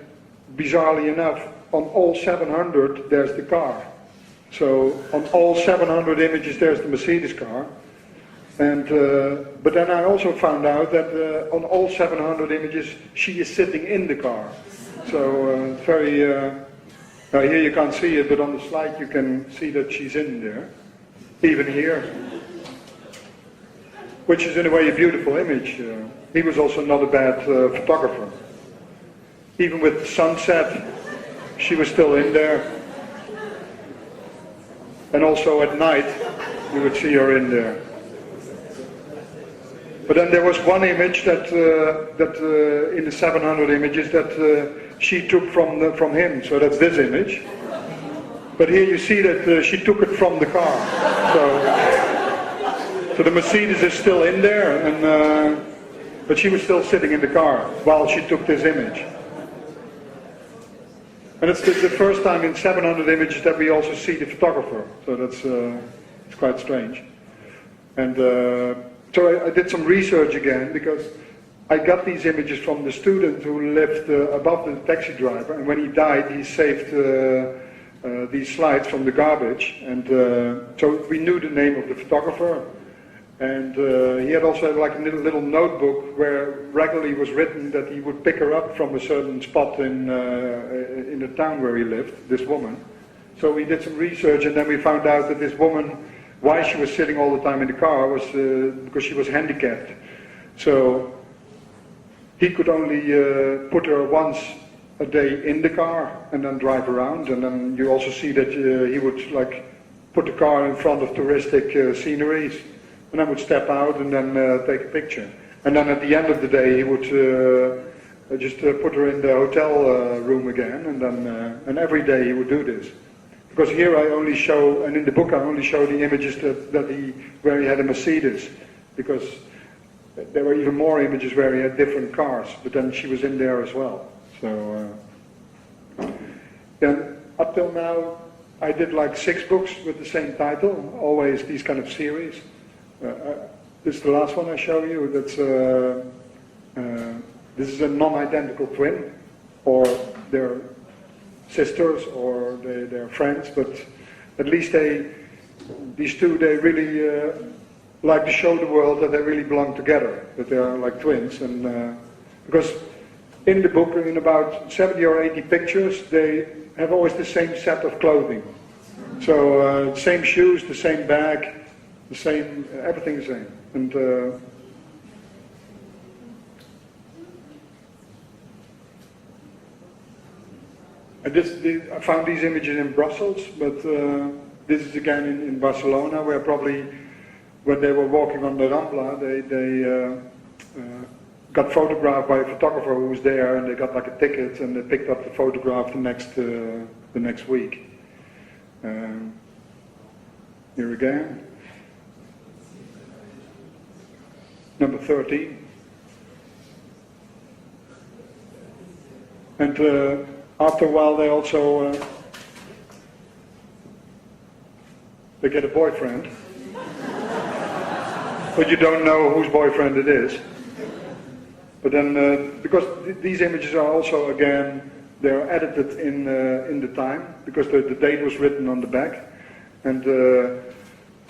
bizarrely enough, on all 700 there's the car. So on all 700 images there's the Mercedes car. And but then I also found out that on all 700 images she is sitting in the car. So very, here you can't see it, but on the slide you can see that she's in there, even here. Which is in a way a beautiful image. He was also not a bad photographer. Even with sunset, she was still in there. And also at night, you would see her in there. But then there was one image that, in the 700 images that she took from him, so that's this image. But here you see that she took it from the car. So the Mercedes is still in there, and but she was still sitting in the car while she took this image. And it's the first time in 700 images that we also see the photographer, so that's it's quite strange. And so I did some research again, because I got these images from the student who lived above the taxi driver, and when he died he saved these slides from the garbage, and so we knew the name of the photographer. And he had also like a little notebook where regularly was written that he would pick her up from a certain spot in the town where he lived, this woman. So we did some research, and then we found out that this woman, why she was sitting all the time in the car, was because she was handicapped. So he could only put her once a day in the car and then drive around. And then you also see that he would like put the car in front of touristic sceneries, and then would step out and then take a picture. And then at the end of the day he would just put her in the hotel room again, and then and every day he would do this. Because here I only show, and in the book I only show the images where he had a Mercedes, because there were even more images where he had different cars, but then she was in there as well. So and up till now I did like 6 books with the same title, always these kind of series. This is the last one I show you. That's this is a non-identical twin, or they're sisters, or they're friends. But at least these two, they really like to show the world that they really belong together, that they are like twins. And because in the book, in about 70 or 80 pictures, they have always the same set of clothing. So same shoes, the same bag. The same, everything the same. And I found these images in Brussels, but this is again in Barcelona, where probably when they were walking on the Rambla, they got photographed by a photographer who was there, and they got like a ticket, and they picked up the photograph the next week. Here again. Number 13. And after a while they also they get a boyfriend. But you don't know whose boyfriend it is. But then, because these images are also, again, they're edited in the time, because the date was written on the back. And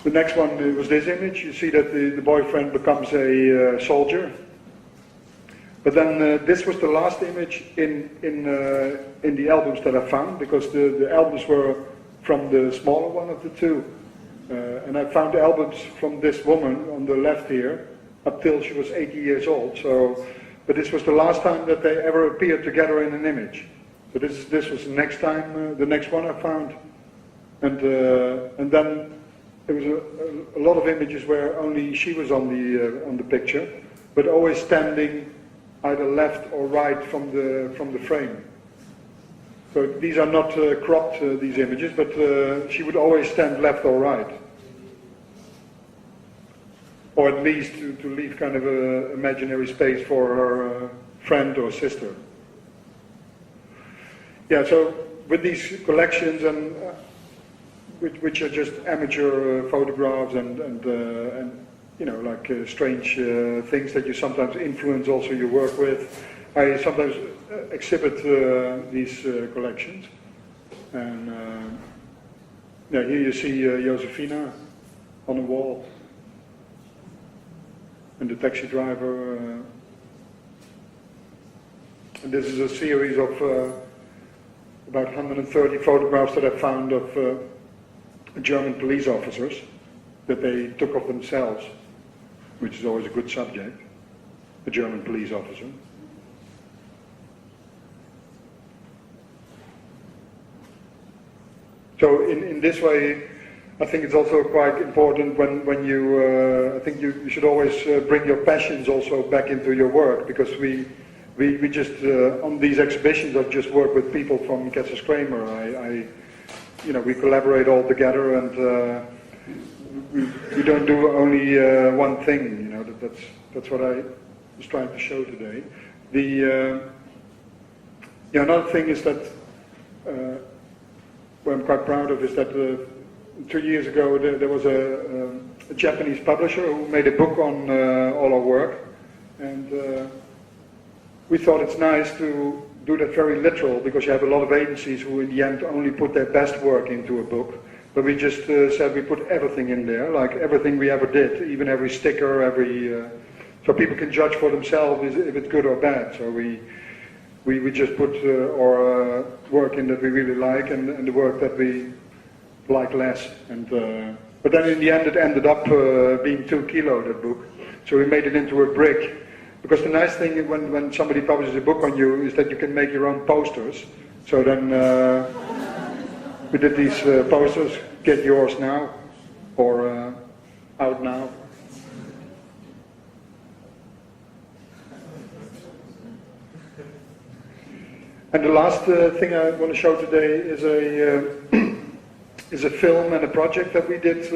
the next one was this image. You see that the boyfriend becomes a soldier. But then this was the last image in the albums that I found, because the albums were from the smaller one of the two. And I found albums from this woman on the left here, up till she was 80 years old. So, but this was the last time that they ever appeared together in an image. So this was the next one I found, and then there was a lot of images where only she was on the picture, but always standing either left or right from the frame. So these are not cropped, these images, but she would always stand left or right. Or at least to leave kind of an imaginary space for her friend or sister. Yeah, so with these collections, and which are just amateur photographs and you know, like strange things that you sometimes influence also your work with, I sometimes exhibit these collections. And yeah, here you see Josefina on the wall, and the taxi driver. And this is a series of about 130 photographs that I found of German police officers that they took of themselves, which is always a good subject, a German police officer. So in this way, I think it's also quite important when you, I think you should always bring your passions also back into your work, because we just, on these exhibitions, I just work with people from Kessels Kramer. You know, we collaborate all together, and we don't do only one thing. You know, that's what I was trying to show today. Yeah, another thing is that what I'm quite proud of is that 2 years ago there was a Japanese publisher who made a book on all our work, and we thought it's nice to do that very literal, because you have a lot of agencies who in the end only put their best work into a book. But we just said we put everything in there, like everything we ever did, even every sticker, so people can judge for themselves if it's good or bad. So we just put our work in that we really like, and the work that we like less. And but then in the end it ended up being 2 kilo, that book. So we made it into a brick. Because the nice thing when somebody publishes a book on you is that you can make your own posters. So then we did these posters, Get Yours Now, or Out Now. And the last thing I want to show today is a film and a project that we did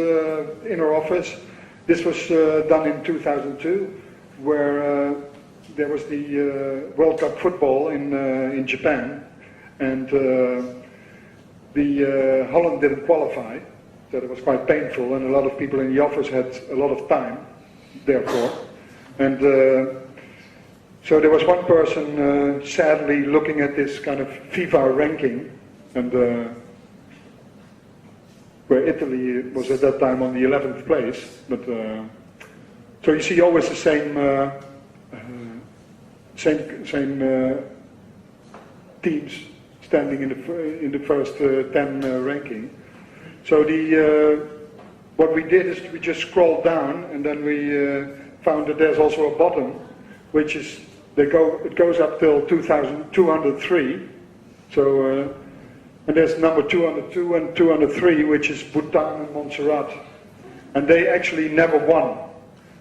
in our office. This was done in 2002. Where there was the World Cup football in Japan, and Holland didn't qualify, so it was quite painful, and a lot of people in the office had a lot of time, therefore. And so there was one person sadly looking at this kind of FIFA ranking, and where Italy was at that time on the 11th place, but so you see always the same teams standing in the first 10 ranking. So what we did is we just scrolled down, and then we found that there's also a bottom, which is it goes up till 2,203. So and there's number 202 and 203, which is Bhutan and Montserrat, and they actually never won.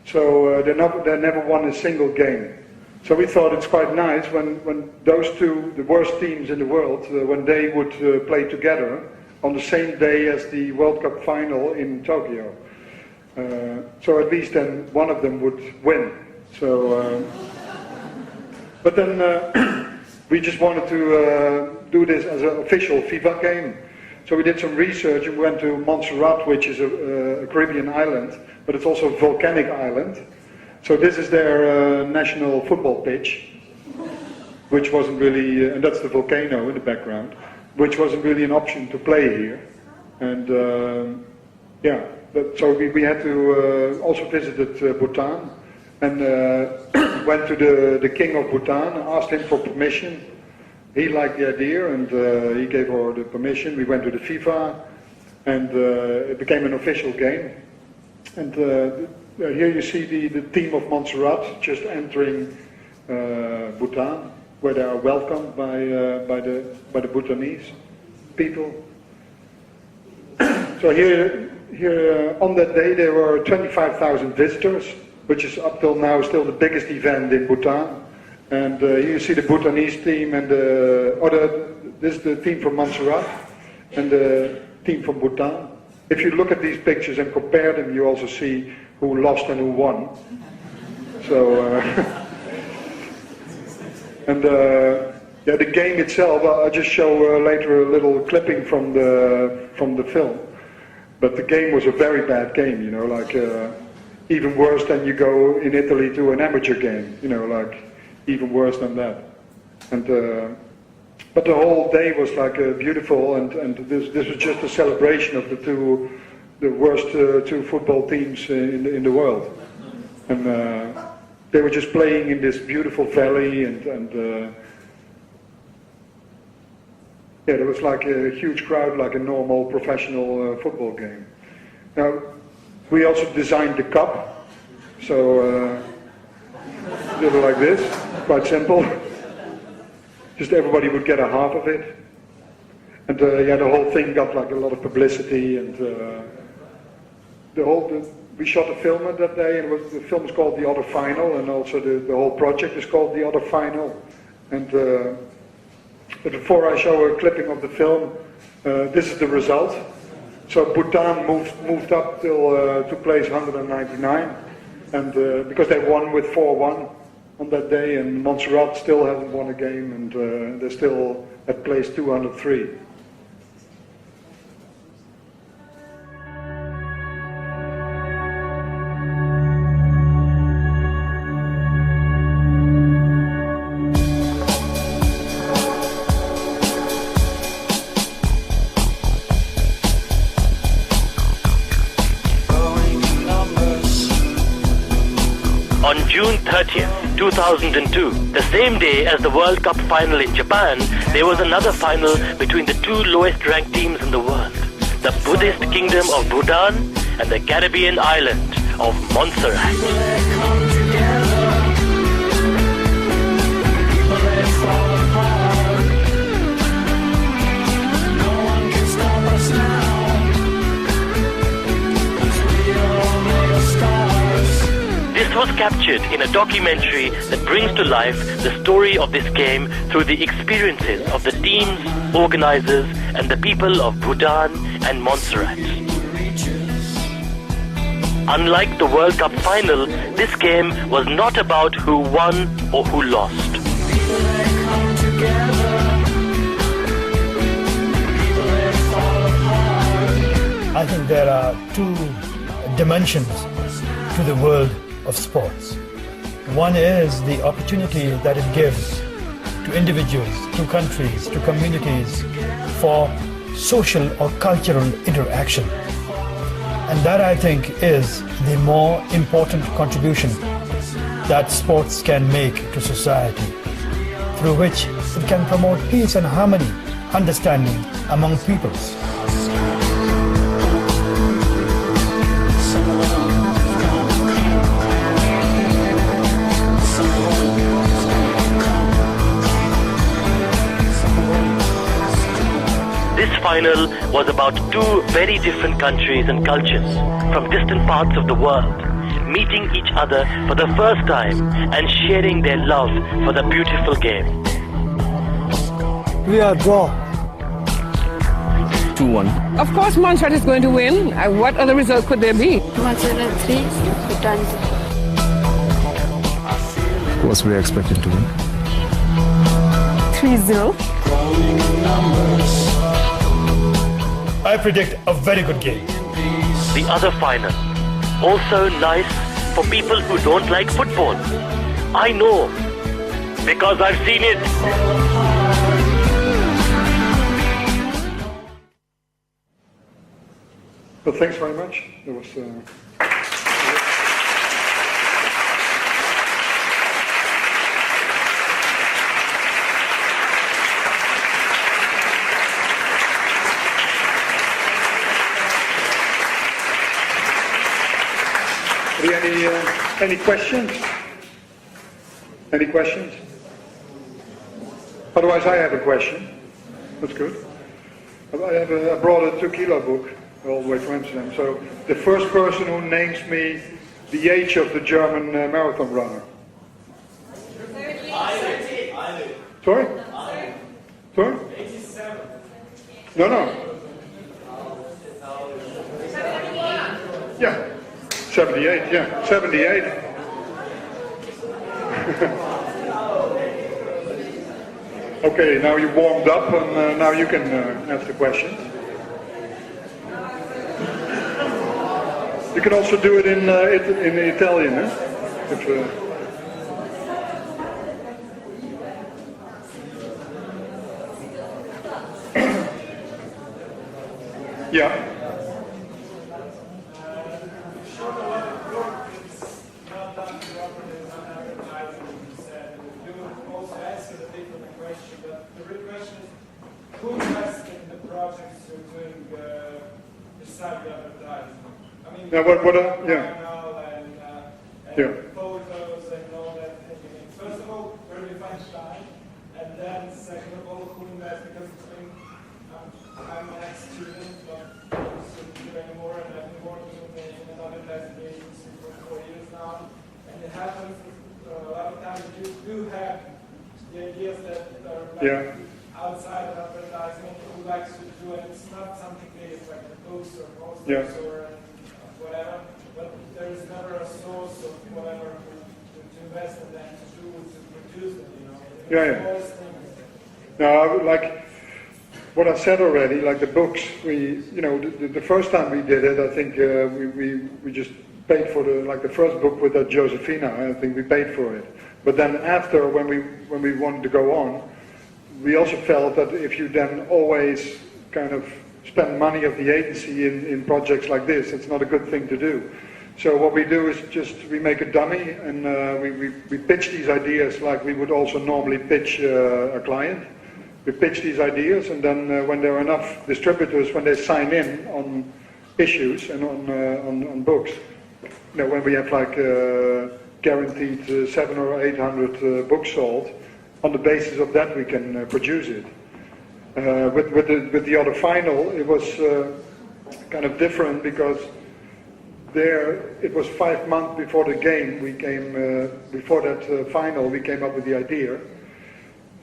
So they never won a single game. So we thought it's quite nice when those two, the worst teams in the world, when they would play together on the same day as the World Cup final in Tokyo. So at least then one of them would win. So, but then we just wanted to do this as an official FIFA game. So we did some research and we went to Montserrat, which is a Caribbean island, but it's also a volcanic island. So this is their national football pitch, which wasn't really, and that's the volcano in the background, which wasn't really an option to play here. And yeah, so we had to also visited Bhutan, and went to the king of Bhutan and asked him for permission. He liked the idea, and he gave her the permission. We went to the FIFA, and it became an official game. And here you see the team of Montserrat just entering Bhutan. where they are welcomed by the Bhutanese people. So here on that day there were 25,000 visitors, which is up till now still the biggest event in Bhutan. And here you see the Bhutanese team and this is the team from Montserrat and the team from Bhutan. If you look at these pictures and compare them, you also see who lost and who won. So, yeah, the game itself, I'll just show later a little clipping from the film. But the game was a very bad game, you know, like even worse than you go in Italy to an amateur game, you know, like even worse than that. And but the whole day was like beautiful, and this was just a celebration of the worst two football teams in the world. And they were just playing in this beautiful valley, and yeah, there was like a huge crowd, like a normal professional football game. Now, we also designed the cup, so a little like this, quite simple. Just everybody would get a half of it. And yeah, the whole thing got like a lot of publicity, and we shot a film that day, and the film is called The Other Final, and also the whole project is called The Other Final. And but before I show a clipping of the film, this is the result. So Bhutan moved up to place 199, and because they won with 4-1 on that day, and Montserrat still hasn't won a game, and they're still at place 203. On June 30th, 2002, the same day as the World Cup final in Japan, there was another final between the two lowest ranked teams in the world, the Buddhist Kingdom of Bhutan and the Caribbean island of Montserrat. This was captured in a documentary that brings to life the story of this game through the experiences of the teams, organizers, and the people of Bhutan and Montserrat. Unlike the World Cup final, this game was not about who won or who lost. I think there are two dimensions to the world of sports. One is the opportunity that it gives to individuals, to countries, to communities for social or cultural interaction. And that, I think, is the more important contribution that sports can make to society, through which it can promote peace and harmony, understanding among peoples. This final was about two very different countries and cultures from distant parts of the world, meeting each other for the first time and sharing their love for the beautiful game. We are draw. 2-1. Of course Montserrat is going to win. What other result could there be? Montserrat 3, Bhutan 0. Who was we expected to win? 3-0. I predict a very good game. The other final, also nice for people who don't like football. I know, because I've seen it. Well, thanks very much. It was. Any questions? Any questions? Otherwise, I have a question. That's good. I brought a 2-kilo book all the way from Amsterdam. So the first person who names me the age of the German marathon runner. Sorry? Sorry? 87. No. Yeah. 78, yeah. 78. Okay, now you warmed up and now you can ask the questions. You can also do it in Italian, eh? If, yeah. Who invests in the projects you're doing beside the advertising? I mean, yeah, and photos and all that thing. First of all, where do you find time? And then second of all, who invests? Because I'm an ex-student, but I don't do anymore, and I've been working in an advertising agency for 4 years now. And it happens a lot of times you do have the ideas that are like outside of advertising, who likes to do, and it's not something big, it's like a post or posters or whatever, but there is never a source of whatever to invest in them, to produce them, you know. No, like what I said already, like the books, the first time we did it, I think we just paid for the first book with that Josefina, I think we paid for it. But then after, when we wanted to go on, we also felt that if you then always kind of spend money of the agency in projects like this, it's not a good thing to do. So what we do is we make a dummy and we pitch these ideas like we would also normally pitch a client. We pitch these ideas, and then when there are enough distributors, when they sign in on issues and on books, when we have like guaranteed 700 or 800 books sold, on the basis of that we can produce it. With the other final, it was kind of different because there it was 5 months before the game. Before that final, we came up with the idea.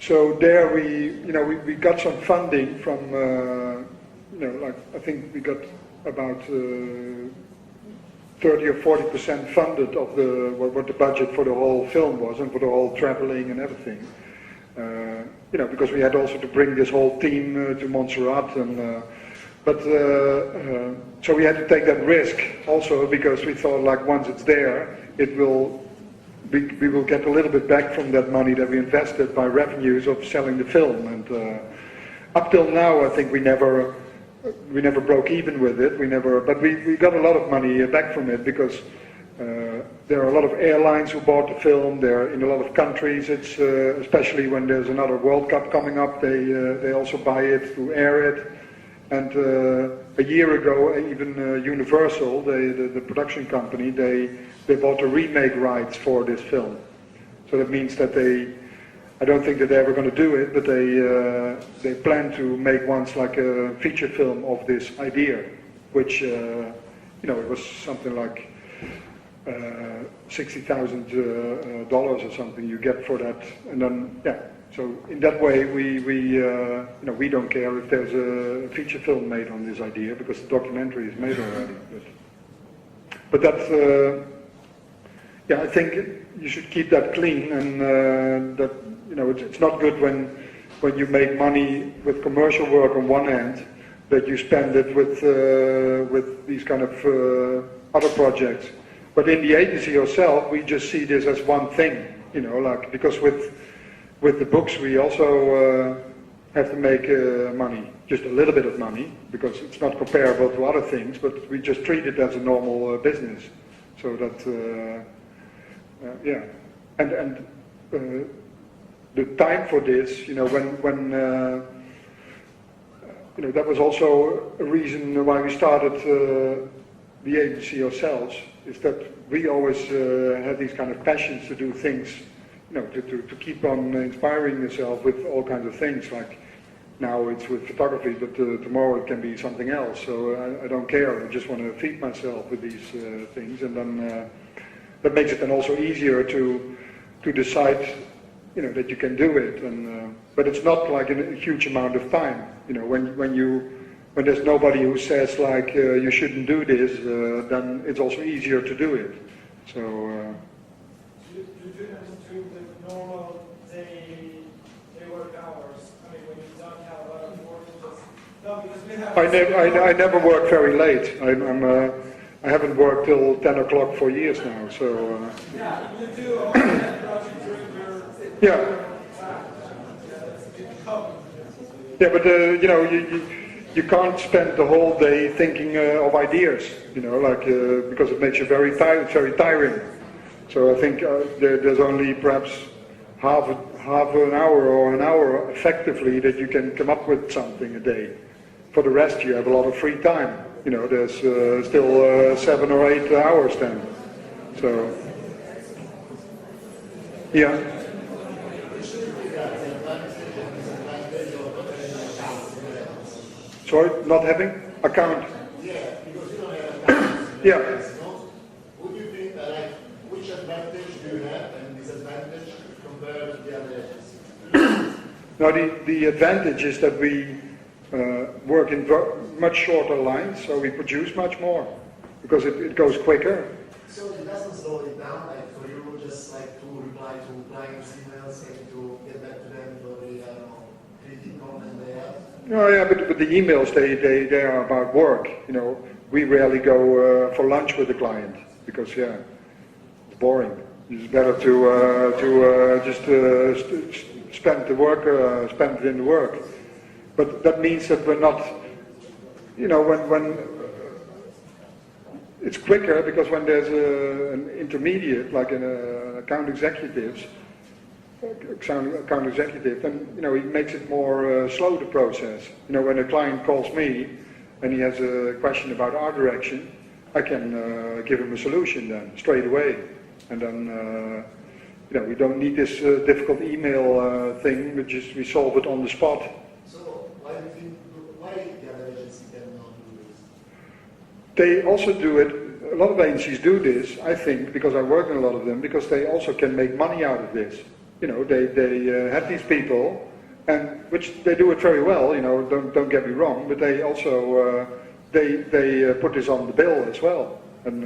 So there we got some funding from I think we got about 30 or 40% funded of what the budget for the whole film was and for the whole traveling and everything. Because we had also to bring this whole team to Montserrat, so we had to take that risk also because we thought like once it's there, we will get a little bit back from that money that we invested by revenues of selling the film. And up till now, I think we never broke even with it. But we got a lot of money back from it because there are a lot of airlines who bought the film. They're in a lot of countries. It's especially when there's another World Cup coming up, they also buy it to air it. And a year ago, even Universal, the production company, they bought the remake rights for this film. So that means that I don't think that they're ever going to do it, but they plan to make once like a feature film of this idea, which it was something like $60,000 or something you get for that, and then so in that way we don't care if there's a feature film made on this idea because the documentary is made already. But that's I think you should keep that clean, and that it's not good when you make money with commercial work on one hand, that you spend it with these kind of other projects. But in the agency yourself, we just see this as one thing, because with the books we also have to make money, just a little bit of money, because it's not comparable to other things, but we just treat it as a normal business. So that, and the time for this, when that was also a reason why we started the agency ourselves, is that we always had these kind of passions to do things, to keep on inspiring yourself with all kinds of things. Like now it's with photography, but tomorrow it can be something else. So I don't care. I just want to feed myself with these things, and then that makes it then also easier to decide, that you can do it. And but it's not like a huge amount of time. When there's nobody who says like you shouldn't do this, then it's also easier to do it. So. You do them to the normal day work hours. I mean, when you don't have a lot of work, no, because we have. I never work very late. I haven't worked till 10 o'clock for years now. So. Yeah, you do all that project during your. Yeah. Yeah, but you can't spend the whole day thinking of ideas, because it makes you very tiring. So I think there's only perhaps half an hour or an hour effectively that you can come up with something a day. For the rest, you have a lot of free time. There's still 7 or 8 hours then. So, yeah. Sorry, not having account. Yeah, because you don't have account. Yeah. Would you think that, which advantage do you have and disadvantage compared to the other agencies? Now, the advantage is that we work in much shorter lines, so we produce much more because it goes quicker. So it doesn't slow it down, like for you, just like to reply to clients' emails and to get back to them for the critic comment they have? No, yeah, but the emails, they are about work. We rarely go for lunch with the client because, it's boring. It's better to just spend it in the work. But that means that we're not, when it's quicker because when there's an intermediate, like an account executive, then it makes it more slow, the process. When a client calls me and he has a question about art direction, I can give him a solution then straight away, and then we don't need this difficult email thing. We solve it on the spot. So why the other agency cannot do this? They also do it. A lot of agencies do this, I think, because I work in a lot of them, because they also can make money out of this. They have these people, and which they do it very well. Don't get me wrong, but they also they put this on the bill as well. And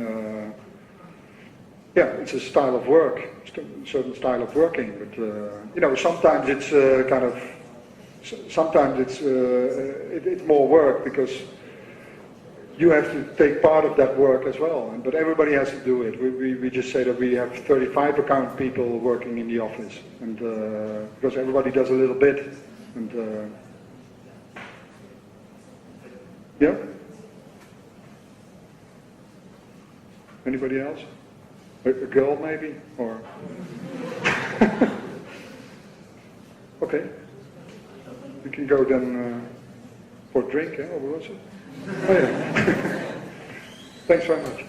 it's a style of work, a certain style of working. But sometimes it's sometimes it's more work because you have to take part of that work as well, but everybody has to do it. We just say that we have 35 account people working in the office, and because everybody does a little bit, and yeah. Anybody else? A girl maybe, or okay. We can go then for a drink, or what was it? Oh yeah. Thanks very much.